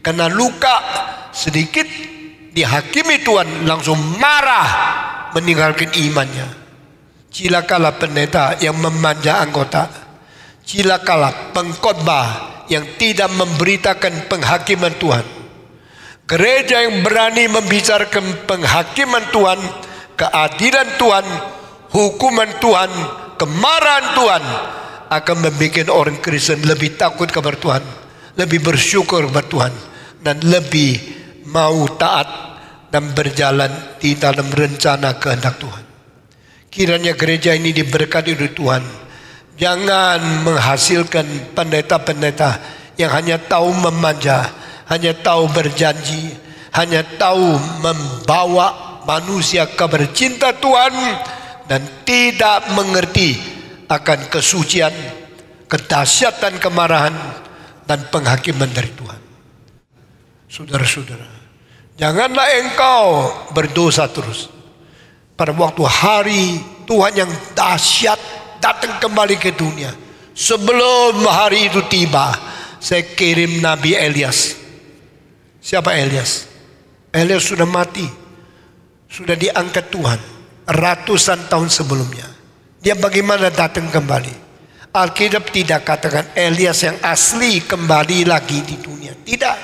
kena luka, sedikit dihakimi Tuhan langsung marah, meninggalkan imannya. Cilakalah pendeta yang memanja anggota, cilakalah pengkhotbah yang tidak memberitakan penghakiman Tuhan. Gereja yang berani membicarakan penghakiman Tuhan, keadilan Tuhan, hukuman Tuhan, kemarahan Tuhan, akan membuat orang Kristen lebih takut kepada Tuhan, lebih bersyukur kepada Tuhan, dan lebih mau taat dan berjalan di dalam rencana kehendak Tuhan. Kiranya gereja ini diberkati oleh Tuhan. Jangan menghasilkan pendeta-pendeta yang hanya tahu memanja, hanya tahu berjanji, hanya tahu membawa manusia kepada cinta Tuhan, dan tidak mengerti akan kesucian, kedahsyatan kemarahan, dan penghakiman dari Tuhan. Saudara-saudara, janganlah engkau berdosa terus. Pada waktu hari Tuhan yang dahsyat datang kembali ke dunia, sebelum hari itu tiba, saya kirim Nabi Elias. Siapa Elias? Elias sudah mati, sudah diangkat Tuhan ratusan tahun sebelumnya. Dia bagaimana datang kembali? Alkitab tidak katakan Elias yang asli kembali lagi di dunia. Tidak.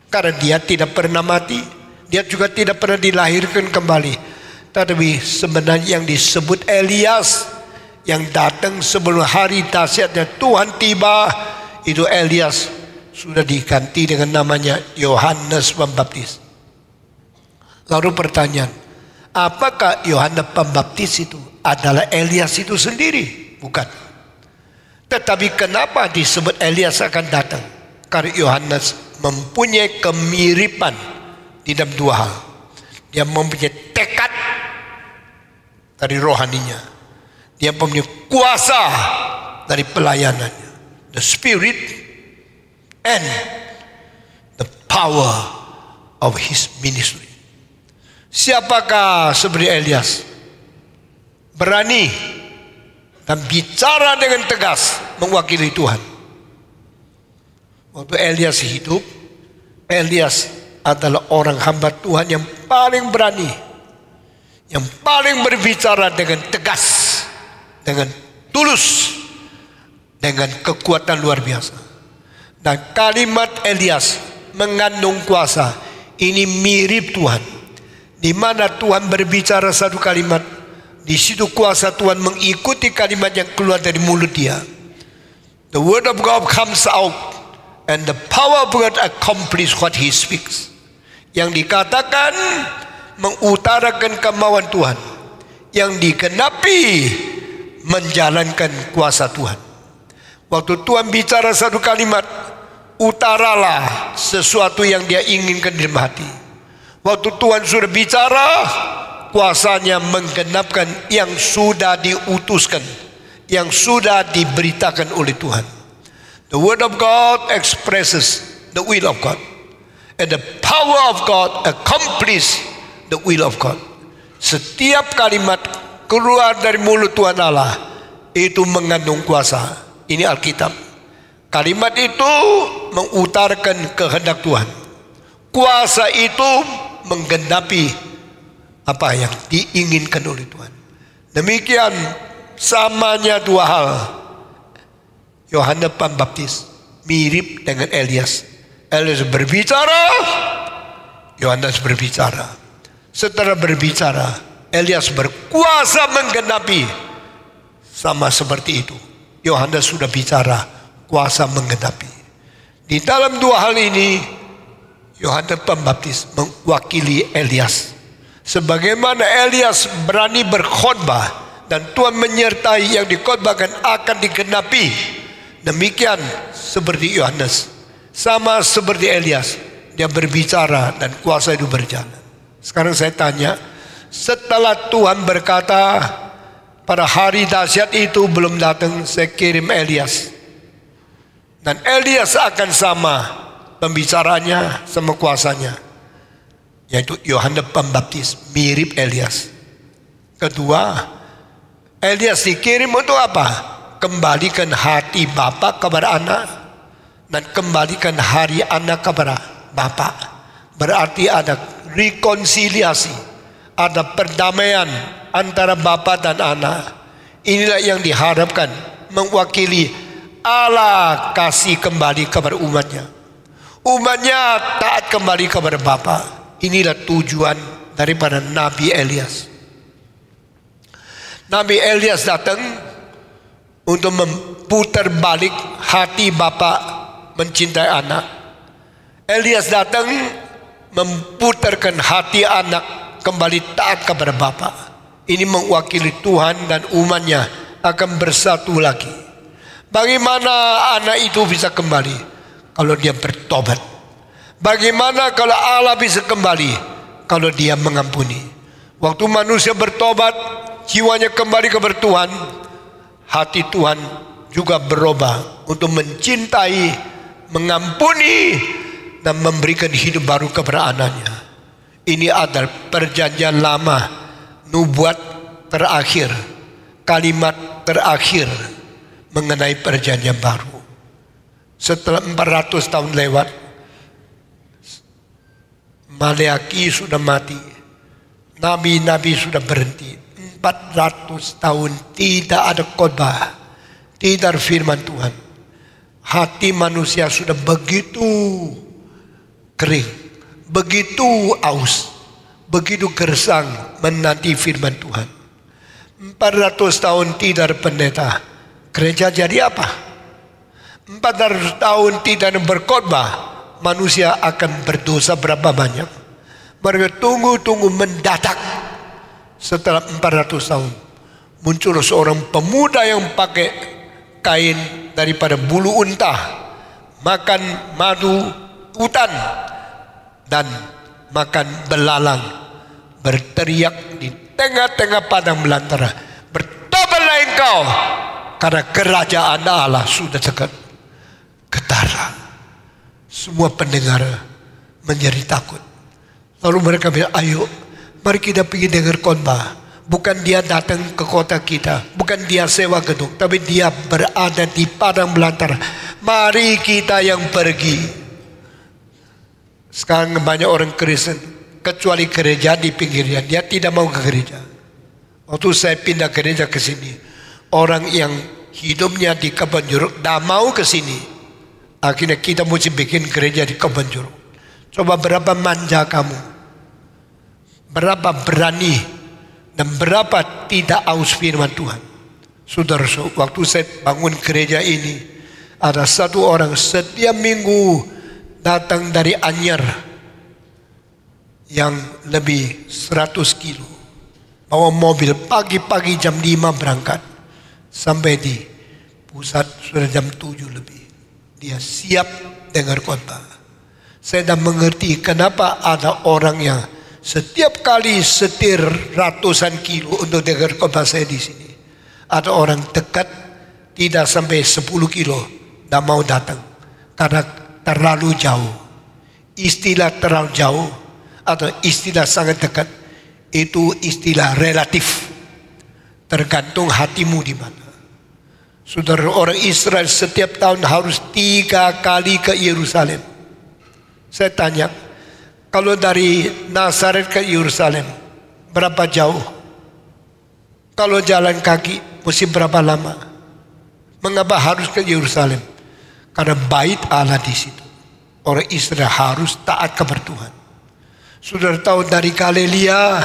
Karena dia tidak pernah mati, dia juga tidak pernah dilahirkan kembali. Tetapi sebenarnya yang disebut Elias yang datang sebelum hari dahsyatnya Tuhan tiba, itu Elias sudah diganti dengan namanya Yohanes Pembaptis. Lalu pertanyaan, apakah Yohanes Pembaptis itu adalah Elias itu sendiri? Bukan. Tetapi kenapa disebut Elias akan datang? Karena Yohanes mempunyai kemiripan di dalam dua hal. Dia mempunyai tekad dari rohaninya, dia mempunyai kuasa dari pelayanannya, the spirit and the power of his ministry. Siapakah seperti Elias? Berani dan bicara dengan tegas mewakili Tuhan. Waktu Elias hidup, Elias adalah orang hamba Tuhan yang paling berani, yang paling berbicara dengan tegas, dengan tulus, dengan kekuatan luar biasa. Dan kalimat Elias mengandung kuasa. Ini mirip Tuhan. Di mana Tuhan berbicara satu kalimat, di situ kuasa Tuhan mengikuti kalimat yang keluar dari mulut dia. The word of God comes out, and the power of God accomplish what he speaks. Yang dikatakan mengutarakan kemauan Tuhan, yang digenapi menjalankan kuasa Tuhan. Waktu Tuhan bicara satu kalimat, utaralah sesuatu yang dia inginkan di dalam hati. Waktu Tuhan sudah bicara, kuasanya menggenapkan yang sudah diutuskan, yang sudah diberitakan oleh Tuhan. The word of God expresses the will of God, and the power of God accomplishes the will of God. Setiap kalimat keluar dari mulut Tuhan Allah itu mengandung kuasa. Ini Alkitab. Kalimat itu mengutarakan kehendak Tuhan. Kuasa itu menggenapi apa yang diinginkan oleh Tuhan. Demikian samanya dua hal. Yohanes Pembaptis mirip dengan Elias. Elias berbicara, Yohanes berbicara. Setelah berbicara, Elias berkuasa menggenapi. Sama seperti itu, Yohanes sudah bicara, kuasa menggenapi. Di dalam dua hal ini, Yohanes Pembaptis mewakili Elias. Sebagaimana Elias berani berkhotbah dan Tuhan menyertai yang dikhotbahkan akan digenapi. Demikian seperti Yohanes, sama seperti Elias, dia berbicara dan kuasa itu berjalan. Sekarang saya tanya, setelah Tuhan berkata pada hari dahsyat itu belum datang, saya kirim Elias, dan Elias akan sama pembicaranya sama kuasanya, yaitu Yohanes Pembaptis mirip Elias. Kedua, Elias dikirim untuk apa? Kembalikan hati bapa kepada anak dan kembalikan hari anak kepada bapa. Berarti ada rekonsiliasi, ada perdamaian antara bapa dan anak. Inilah yang diharapkan, mewakili Allah kasih kembali kepada umatnya. Umatnya taat kembali kepada bapa. Inilah tujuan daripada Nabi Elias. Nabi Elias datang untuk memutar balik hati bapa mencintai anak. Elias datang memutarkan hati anak kembali taat kepada bapa. Ini mewakili Tuhan dan umatnya akan bersatu lagi. Bagaimana anak itu bisa kembali? Kalau dia bertobat. Bagaimana kalau Allah bisa kembali? Kalau dia mengampuni. Waktu manusia bertobat, jiwanya kembali kepada Tuhan, hati Tuhan juga berubah untuk mencintai, mengampuni, dan memberikan hidup baru kepada anaknya. Ini adalah perjanjian lama, nubuat terakhir, kalimat terakhir mengenai perjanjian baru. Setelah 400 tahun lewat, Maleaki sudah mati, nabi-nabi sudah berhenti. 400 tahun tidak ada khotbah, tidak ada firman Tuhan. Hati manusia sudah begitu kering, begitu aus, begitu gersang menanti firman Tuhan. 400 tahun tidak ada pendeta, gereja jadi apa? 400 tahun tidak ada berkhotbah, manusia akan berdosa berapa banyak? Mereka tunggu-tunggu mendadak. Setelah 400 tahun muncul seorang pemuda yang pakai kain daripada bulu unta, makan madu hutan dan makan belalang, berteriak di tengah-tengah padang belantara, "Bertobatlah engkau, karena kerajaan Allah sudah dekat." Getarlah semua pendengar menjadi takut. Lalu mereka bilang, "Ayo, mari kita pergi dengar khotbah." Bukan dia datang ke kota kita, bukan dia sewa gedung, tapi dia berada di padang belantara. Mari kita yang pergi. Sekarang banyak orang Kristen, kecuali gereja di pinggirnya, dia tidak mau ke gereja. Waktu saya pindah gereja ke sini, orang yang hidupnya di Kebon Jeruk tidak mau ke sini. Akhirnya kita mesti bikin gereja di Kebon Jeruk. Coba berapa manja kamu, berapa berani, dan berapa tidak aus firman Tuhan. Saudara, waktu saya bangun gereja ini, ada satu orang setiap minggu datang dari Anyar yang lebih 100 kilo, bawa mobil pagi-pagi jam 5 berangkat, sampai di pusat sudah jam 7 lebih. dia siap dengar khotbah. Saya dah mengerti kenapa ada orang yang setiap kali setir ratusan kilo untuk dengar khotbah saya di sini. Ada orang dekat tidak sampai 10 kilo tidak mau datang karena terlalu jauh. Istilah terlalu jauh atau istilah sangat dekat itu istilah relatif. Tergantung hatimu di mana. Saudara, orang Israel setiap tahun harus 3 kali ke Yerusalem. Saya tanya, kalau dari Nazaret ke Yerusalem berapa jauh? Kalau jalan kaki mesti berapa lama? Mengapa harus ke Yerusalem? Karena bait Allah di situ. Orang Israel harus taat kepada Tuhan. Saudara tahu dari Galilea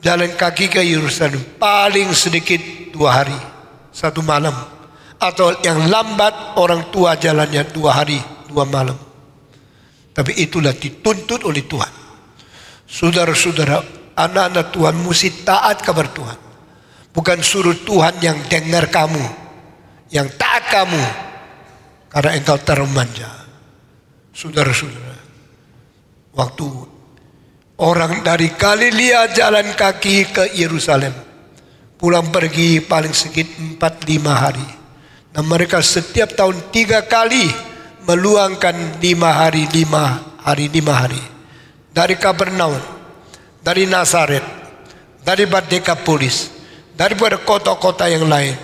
jalan kaki ke Yerusalem paling sedikit 2 hari, 1 malam. Atau yang lambat orang tua jalannya 2 hari, 2 malam. Tapi itulah dituntut oleh Tuhan. Saudara-saudara, anak-anak Tuhan mesti taat kepada Tuhan. Bukan suruh Tuhan yang dengar kamu, yang taat kamu, karena engkau terlalu manja. Saudara-saudara, waktu orang dari Galilea jalan kaki ke Yerusalem, pulang pergi paling sedikit 4-5 hari. Dan mereka setiap tahun 3 kali meluangkan 5 hari. Dari Kapernaum, dari Nazaret, dari Dekapolis, daripada kota-kota yang lain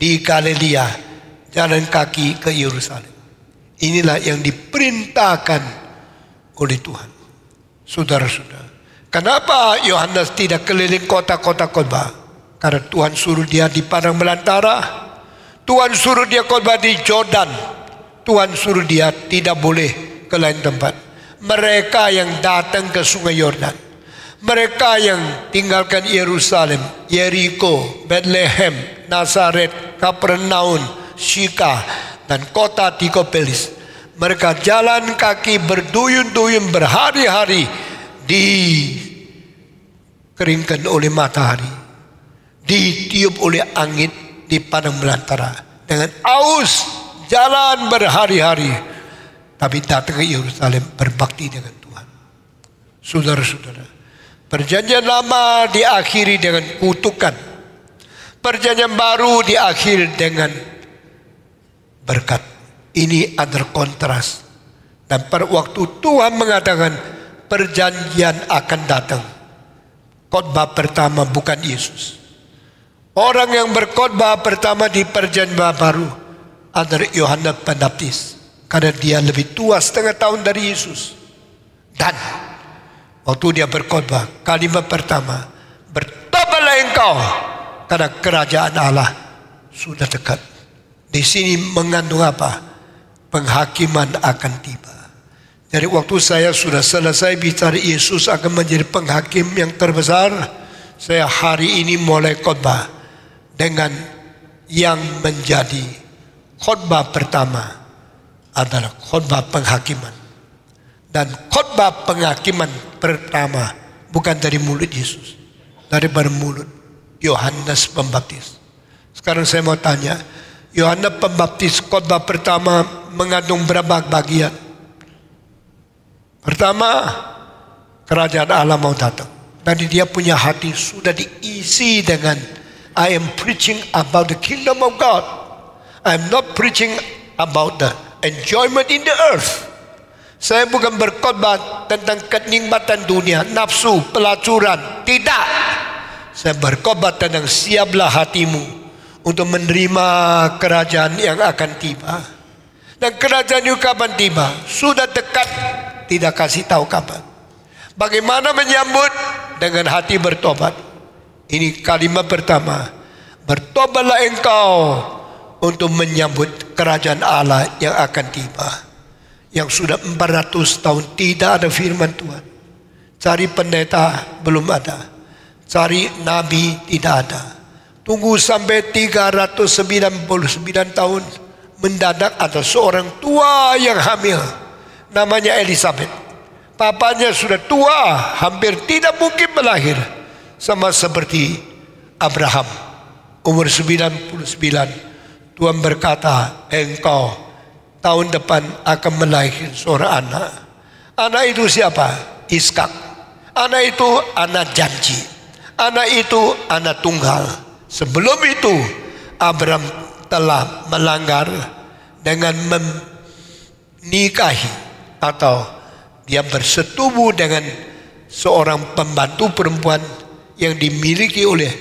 di Galilea jalan kaki ke Yerusalem. Inilah yang diperintahkan oleh Tuhan. Saudara-saudara, kenapa Yohanes tidak keliling kota-kota khotbah? Karena Tuhan suruh dia di padang belantara, Tuhan suruh dia khotbah di Jordan, Tuhan suruh dia tidak boleh ke lain tempat. Mereka yang datang ke sungai Yordan, mereka yang tinggalkan Yerusalem, Yeriko, Bethlehem, Nazaret, Kapernaum, Syika, dan kota Dikopolis, mereka jalan kaki berduyun-duyun berhari-hari dikeringkan oleh matahari, ditiup oleh angin di padang belantara dengan aus, jalan berhari-hari, tapi datang ke Yerusalem berbakti dengan Tuhan. Saudara-saudara, perjanjian lama diakhiri dengan kutukan, perjanjian baru diakhiri dengan berkat. Ini adalah kontras. Dan pada waktu Tuhan mengatakan perjanjian akan datang, khotbah pertama bukan Yesus. Orang yang berkhotbah pertama di perjanjian baru adalah Yohanes Pembaptis, karena dia lebih tua setengah tahun dari Yesus. Dan waktu dia berkhotbah, kalimat pertama, bertobatlah engkau karena kerajaan Allah sudah dekat. Di sini mengandung apa? Penghakiman akan tiba. Jadi waktu saya sudah selesai bicara Yesus akan menjadi penghakim yang terbesar, saya hari ini mulai khotbah dengan yang menjadi khotbah pertama adalah khotbah penghakiman. Dan khotbah penghakiman pertama bukan dari mulut Yesus, daripada mulut Yohanes Pembaptis. Sekarang saya mau tanya, Yohanes Pembaptis khotbah pertama mengandung berapa bagian? Pertama, kerajaan Allah mau datang. Dan dia punya hati sudah diisi dengan I am preaching about the kingdom of God. I am not preaching about the enjoyment in the earth. Saya bukan berkhotbah tentang kenikmatan dunia, nafsu, pelacuran. Tidak. Saya berkhotbah tentang siaplah hatimu untuk menerima kerajaan yang akan tiba. Dan kerajaan itu kapan tiba? Sudah dekat, tidak kasih tahu kapan. Bagaimana menyambut? Dengan hati bertobat. Ini kalimat pertama. Bertobatlah engkau untuk menyambut kerajaan Allah yang akan tiba. Yang sudah 400 tahun tidak ada firman Tuhan. Cari pendeta belum ada. Cari nabi tidak ada. Tunggu sampai 399 tahun, mendadak ada seorang tua yang hamil, namanya Elizabeth. Papanya sudah tua, hampir tidak mungkin melahir. Sama seperti Abraham, umur 99. Tuhan berkata, engkau tahun depan akan melahirkan seorang anak. Anak itu siapa? Ishak. Anak itu anak janji. Anak itu anak tunggal. Sebelum itu Abraham telah melanggar dengan menikahi atau dia bersetubuh dengan seorang pembantu perempuan yang dimiliki oleh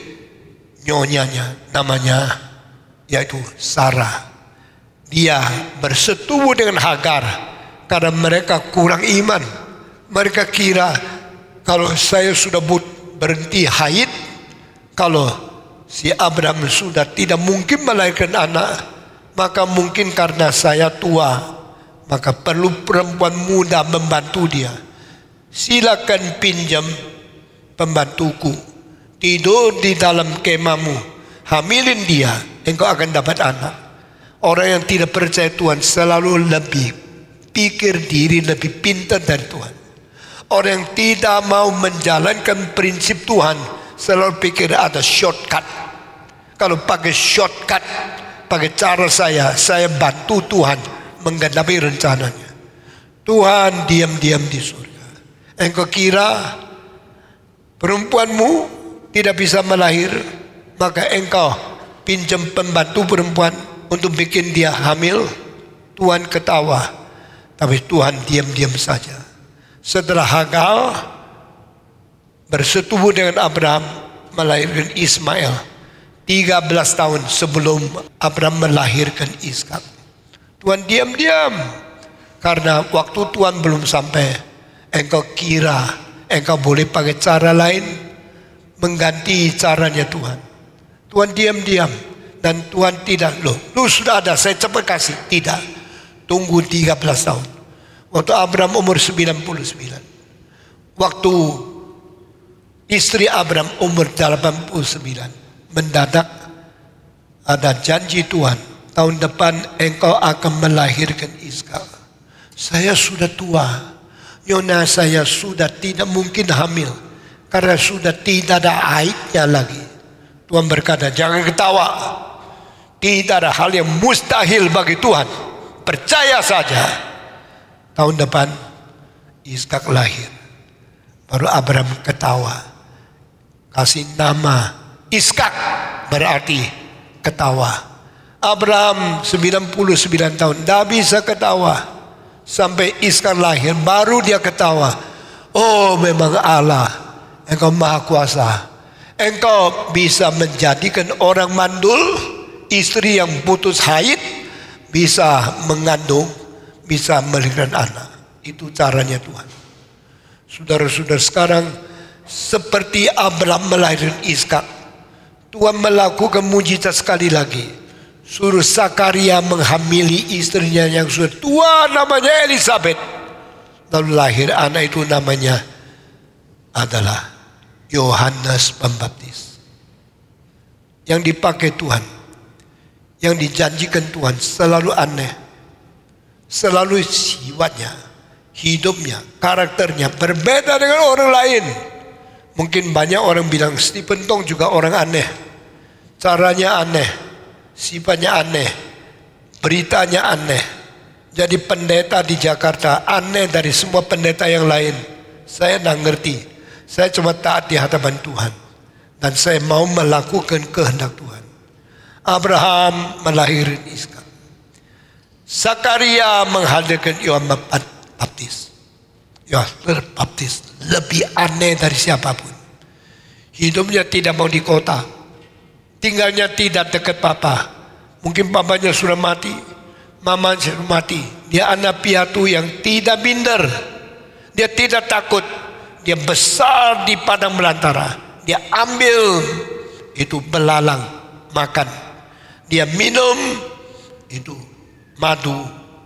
nyonyanya, namanya yaitu Sarah. Dia bersetubuh dengan Hagar karena mereka kurang iman. Mereka kira kalau saya sudah berhenti haid, kalau si Abraham sudah tidak mungkin melahirkan anak, maka mungkin karena saya tua, maka perlu perempuan muda membantu dia. Silakan pinjam pembantuku, tidur di dalam kemahmu, hamilin dia, engkau akan dapat anak. Orang yang tidak percaya Tuhan selalu lebih pikir diri lebih pintar dari Tuhan. Orang yang tidak mau menjalankan prinsip Tuhan selalu pikir ada shortcut. Kalau pakai shortcut, pakai cara saya bantu Tuhan menggenapi rencananya. Tuhan diam-diam di surga. Engkau kira perempuanmu tidak bisa melahir, maka engkau pinjam pembantu perempuan untuk bikin dia hamil. Tuhan ketawa, tapi Tuhan diam-diam saja. Setelah Hagar bersetubuh dengan Abraham melahirkan Ismail, 13 tahun sebelum Abraham melahirkan Ishak, Tuhan diam-diam karena waktu Tuhan belum sampai. Engkau kira engkau boleh pakai cara lain mengganti caranya Tuhan. Tuhan diam-diam. Dan Tuhan tidak, lu sudah ada, saya cepat kasih. Tidak, tunggu 13 tahun. Waktu Abraham umur 99, waktu istri Abraham umur 89, mendadak ada janji Tuhan, tahun depan engkau akan melahirkan Ishak. Saya sudah tua, nyonya saya sudah tidak mungkin hamil karena sudah tidak ada haidnya lagi. Tuhan berkata, jangan ketawa. Tidak ada hal yang mustahil bagi Tuhan. Percaya saja. Tahun depan Ishak lahir. Baru Abraham ketawa. Kasih nama Ishak berarti ketawa. Abraham 99 tahun tidak bisa ketawa. Sampai Ishak lahir baru dia ketawa. Oh, memang Allah, engkau maha kuasa. Engkau bisa menjadikan orang mandul, istri yang putus haid, bisa mengandung, bisa melahirkan anak. Itu caranya Tuhan. Saudara-saudara sekalian, seperti Abraham melahirkan Ishak, Tuhan melakukan mujizat sekali lagi. Suruh Zakaria menghamili istrinya yang sudah tua, namanya Elizabeth. Lalu lahir anak itu, namanya adalah Yohanes Pembaptis. Yang dipakai Tuhan, yang dijanjikan Tuhan selalu aneh. Selalu sifatnya, hidupnya, karakternya berbeda dengan orang lain. Mungkin banyak orang bilang Stephen Tong juga orang aneh. Caranya aneh, sifatnya aneh, beritanya aneh. Jadi pendeta di Jakarta aneh dari semua pendeta yang lain. Saya tidak ngerti. Saya cuma taat di hadapan Tuhan. Dan saya mau melakukan kehendak Tuhan. Abraham melahirkan Ishak. Zakaria menghadirkan Yohanes Baptis. Yohanes Baptis lebih aneh dari siapapun. Hidupnya tidak mau di kota. Tinggalnya tidak dekat papa. Mungkin papanya sudah mati, mamanya sudah mati. Dia anak piatu yang tidak minder. Dia tidak takut. Dia besar di padang belantara. Dia ambil itu belalang, makan. Dia minum itu madu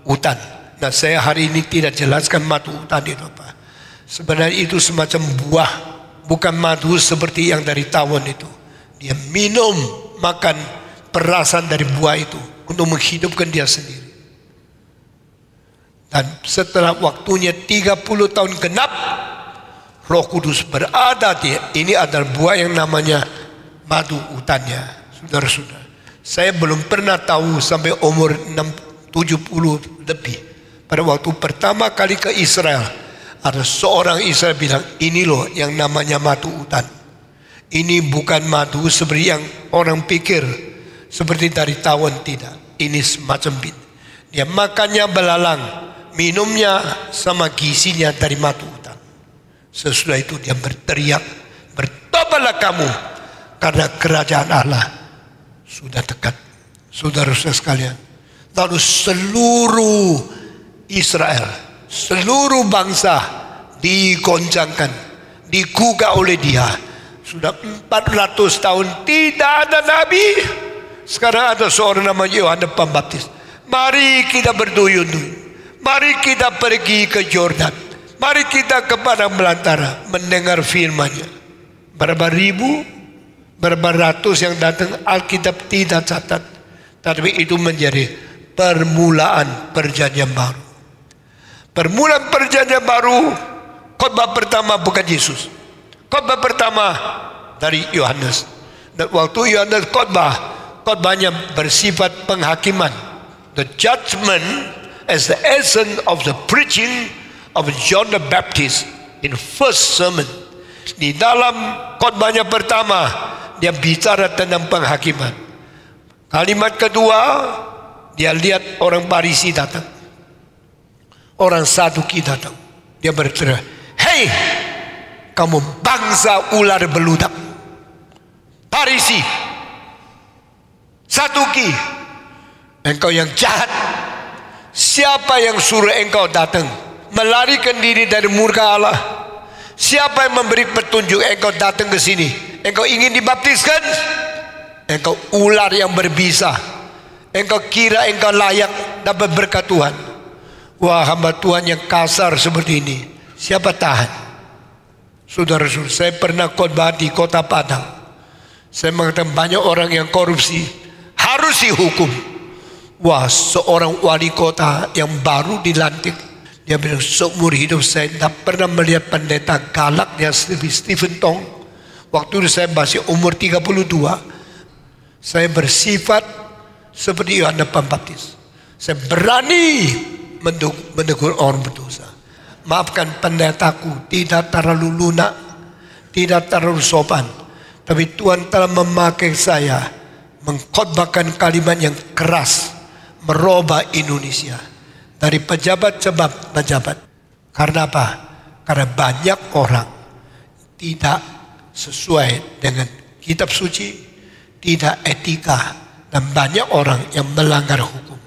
hutan. Nah, saya hari ini tidak jelaskan madu hutan itu apa. Sebenarnya itu semacam buah, bukan madu seperti yang dari tawon itu. Dia minum, makan perasan dari buah itu untuk menghidupkan dia sendiri. Dan setelah waktunya 30 tahun genap, Roh Kudus berada di ini, adalah buah yang namanya madu hutannya. Saudara-saudara, saya belum pernah tahu sampai umur 70 lebih. Pada waktu pertama kali ke Israel, ada seorang Israel bilang, ini loh yang namanya madu hutan. Ini bukan madu seperti yang orang pikir, seperti dari tawon, tidak. Ini semacam bit. Dia makannya belalang, minumnya sama gizinya dari madu hutan. Sesudah itu dia berteriak, bertobatlah kamu, karena kerajaan Allah sudah dekat. Saudara-saudara sekalian, lalu seluruh Israel, seluruh bangsa digoncangkan, digugah oleh dia. Sudah 400 tahun tidak ada nabi. Sekarang ada seorang namanya Yohanes Pembaptis. Mari kita berduyun-duyun, mari kita pergi ke Yordan, mari kita ke padang belantara mendengar firman-Nya. Berapa ribu, berapa ratus yang datang, Alkitab tidak catat, tapi itu menjadi permulaan perjanjian baru. Permulaan perjanjian baru. Khotbah pertama bukan Yesus, khotbah pertama dari Yohanes. Dan waktu Yohanes khotbahnya bersifat penghakiman. The judgment as the essence of the preaching of John the Baptist in first sermon. Di dalam khotbahnya pertama, dia bicara tentang penghakiman. Kalimat kedua, dia lihat orang Farisi datang, orang Saduki datang. Dia berteriak, hei kamu bangsa ular beludak, Farisi, Saduki, engkau yang jahat. Siapa yang suruh engkau datang melarikan diri dari murka Allah? Siapa yang memberi petunjuk engkau datang ke sini? Engkau ingin dibaptiskan? Engkau ular yang berbisa. Engkau kira engkau layak dapat berkat Tuhan. Wah, hamba Tuhan yang kasar seperti ini, siapa tahan? Saudara-saudara, saya pernah khotbah di kota Padang. Saya mengatakan banyak orang yang korupsi harus dihukum. Wah, seorang wali kota yang baru dilantik, dia bilang, seumur hidup saya tidak pernah melihat pendeta galaknya seperti Stephen Tong. Waktu itu saya masih umur 32. Saya bersifat seperti Yohanes Pembaptis. Saya berani menegur orang berdosa. Maafkan pendetaku, tidak terlalu lunak, tidak terlalu sopan, tapi Tuhan telah memakai saya mengkhotbahkan kalimat yang keras, merubah Indonesia dari pejabat sebab pejabat. Karena apa? Karena banyak orang tidak sesuai dengan kitab suci, tidak etika, dan banyak orang yang melanggar hukum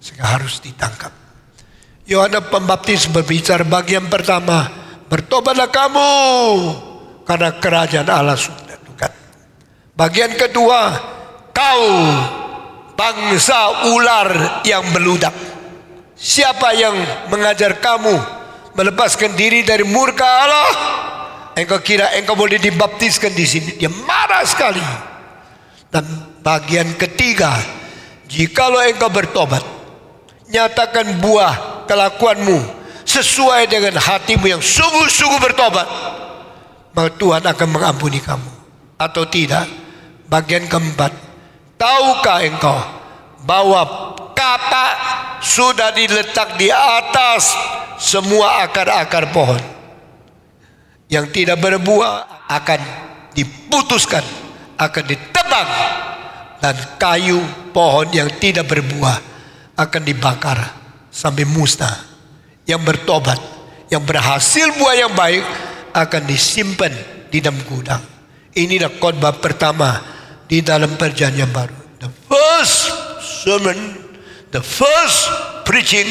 sehingga harus ditangkap. Yohanes Pembaptis berbicara bagian pertama, bertobatlah kamu karena kerajaan Allah sudah dekat. Bagian kedua, kau bangsa ular yang beludak. Siapa yang mengajar kamu melepaskan diri dari murka Allah? Engkau kira engkau boleh dibaptiskan di sini? Dia marah sekali. Dan bagian ketiga, jikalau engkau bertobat, nyatakan buah kelakuanmu sesuai dengan hatimu yang sungguh-sungguh bertobat, maka Tuhan akan mengampuni kamu. Atau tidak, bagian keempat, tahukah engkau bahwa kapak sudah diletak di atas semua akar-akar pohon? Yang tidak berbuah akan diputuskan, akan ditebang, dan kayu pohon yang tidak berbuah akan dibakar sampai musnah. Yang bertobat, yang berhasil buah yang baik akan disimpan di dalam gudang. Inilah khotbah pertama di dalam perjanjian baru. The first sermon, the first preaching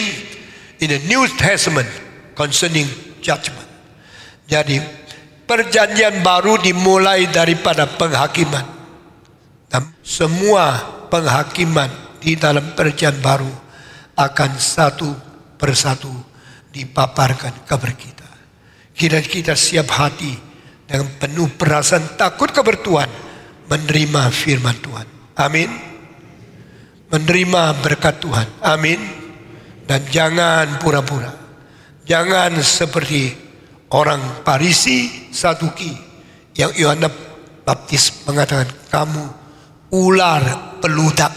in the New Testament concerning judgment. Jadi perjanjian baru dimulai daripada penghakiman, dan semua penghakiman di dalam perjanjian baru akan satu persatu dipaparkan kepada kita. Kira kita siap hati dengan penuh perasaan takut kepada Tuhan menerima firman Tuhan. Amin. Menerima berkat Tuhan. Amin. Dan jangan pura-pura. Jangan seperti orang Farisi, Saduki yang Yohanes Baptis mengatakan, kamu ular peludak,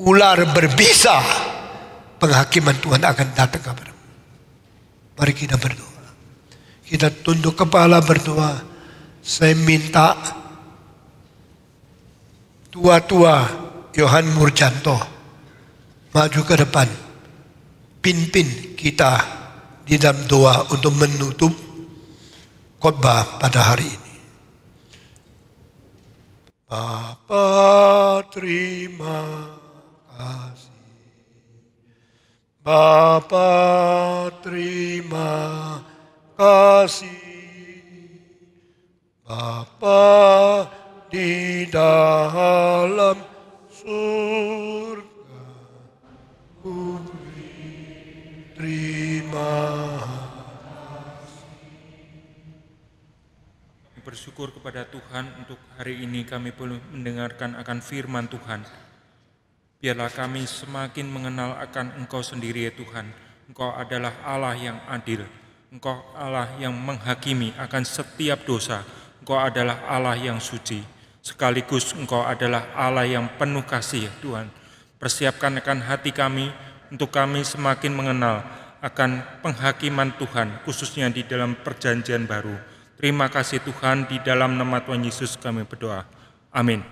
ular berbisa. penghakiman Tuhan akan datang kepadamu. Mari kita berdoa. Kita tunduk kepala berdoa. Saya minta tua-tua Yohan Murjanto maju ke depan, pimpin kita di dalam doa untuk menutup khotbah pada hari ini. Bapa terima kasih, Bapa terima kasih, Bapa di dalam surga, terima. Bersyukur kepada Tuhan untuk hari ini kami boleh mendengarkan akan firman Tuhan. Biarlah kami semakin mengenal akan Engkau sendiri ya Tuhan. Engkau adalah Allah yang adil. Engkau Allah yang menghakimi akan setiap dosa. Engkau adalah Allah yang suci. Sekaligus Engkau adalah Allah yang penuh kasih ya Tuhan. Persiapkan akan hati kami untuk kami semakin mengenal akan penghakiman Tuhan, khususnya di dalam perjanjian baru. Terima kasih Tuhan, di dalam nama Tuhan Yesus kami berdoa. Amin.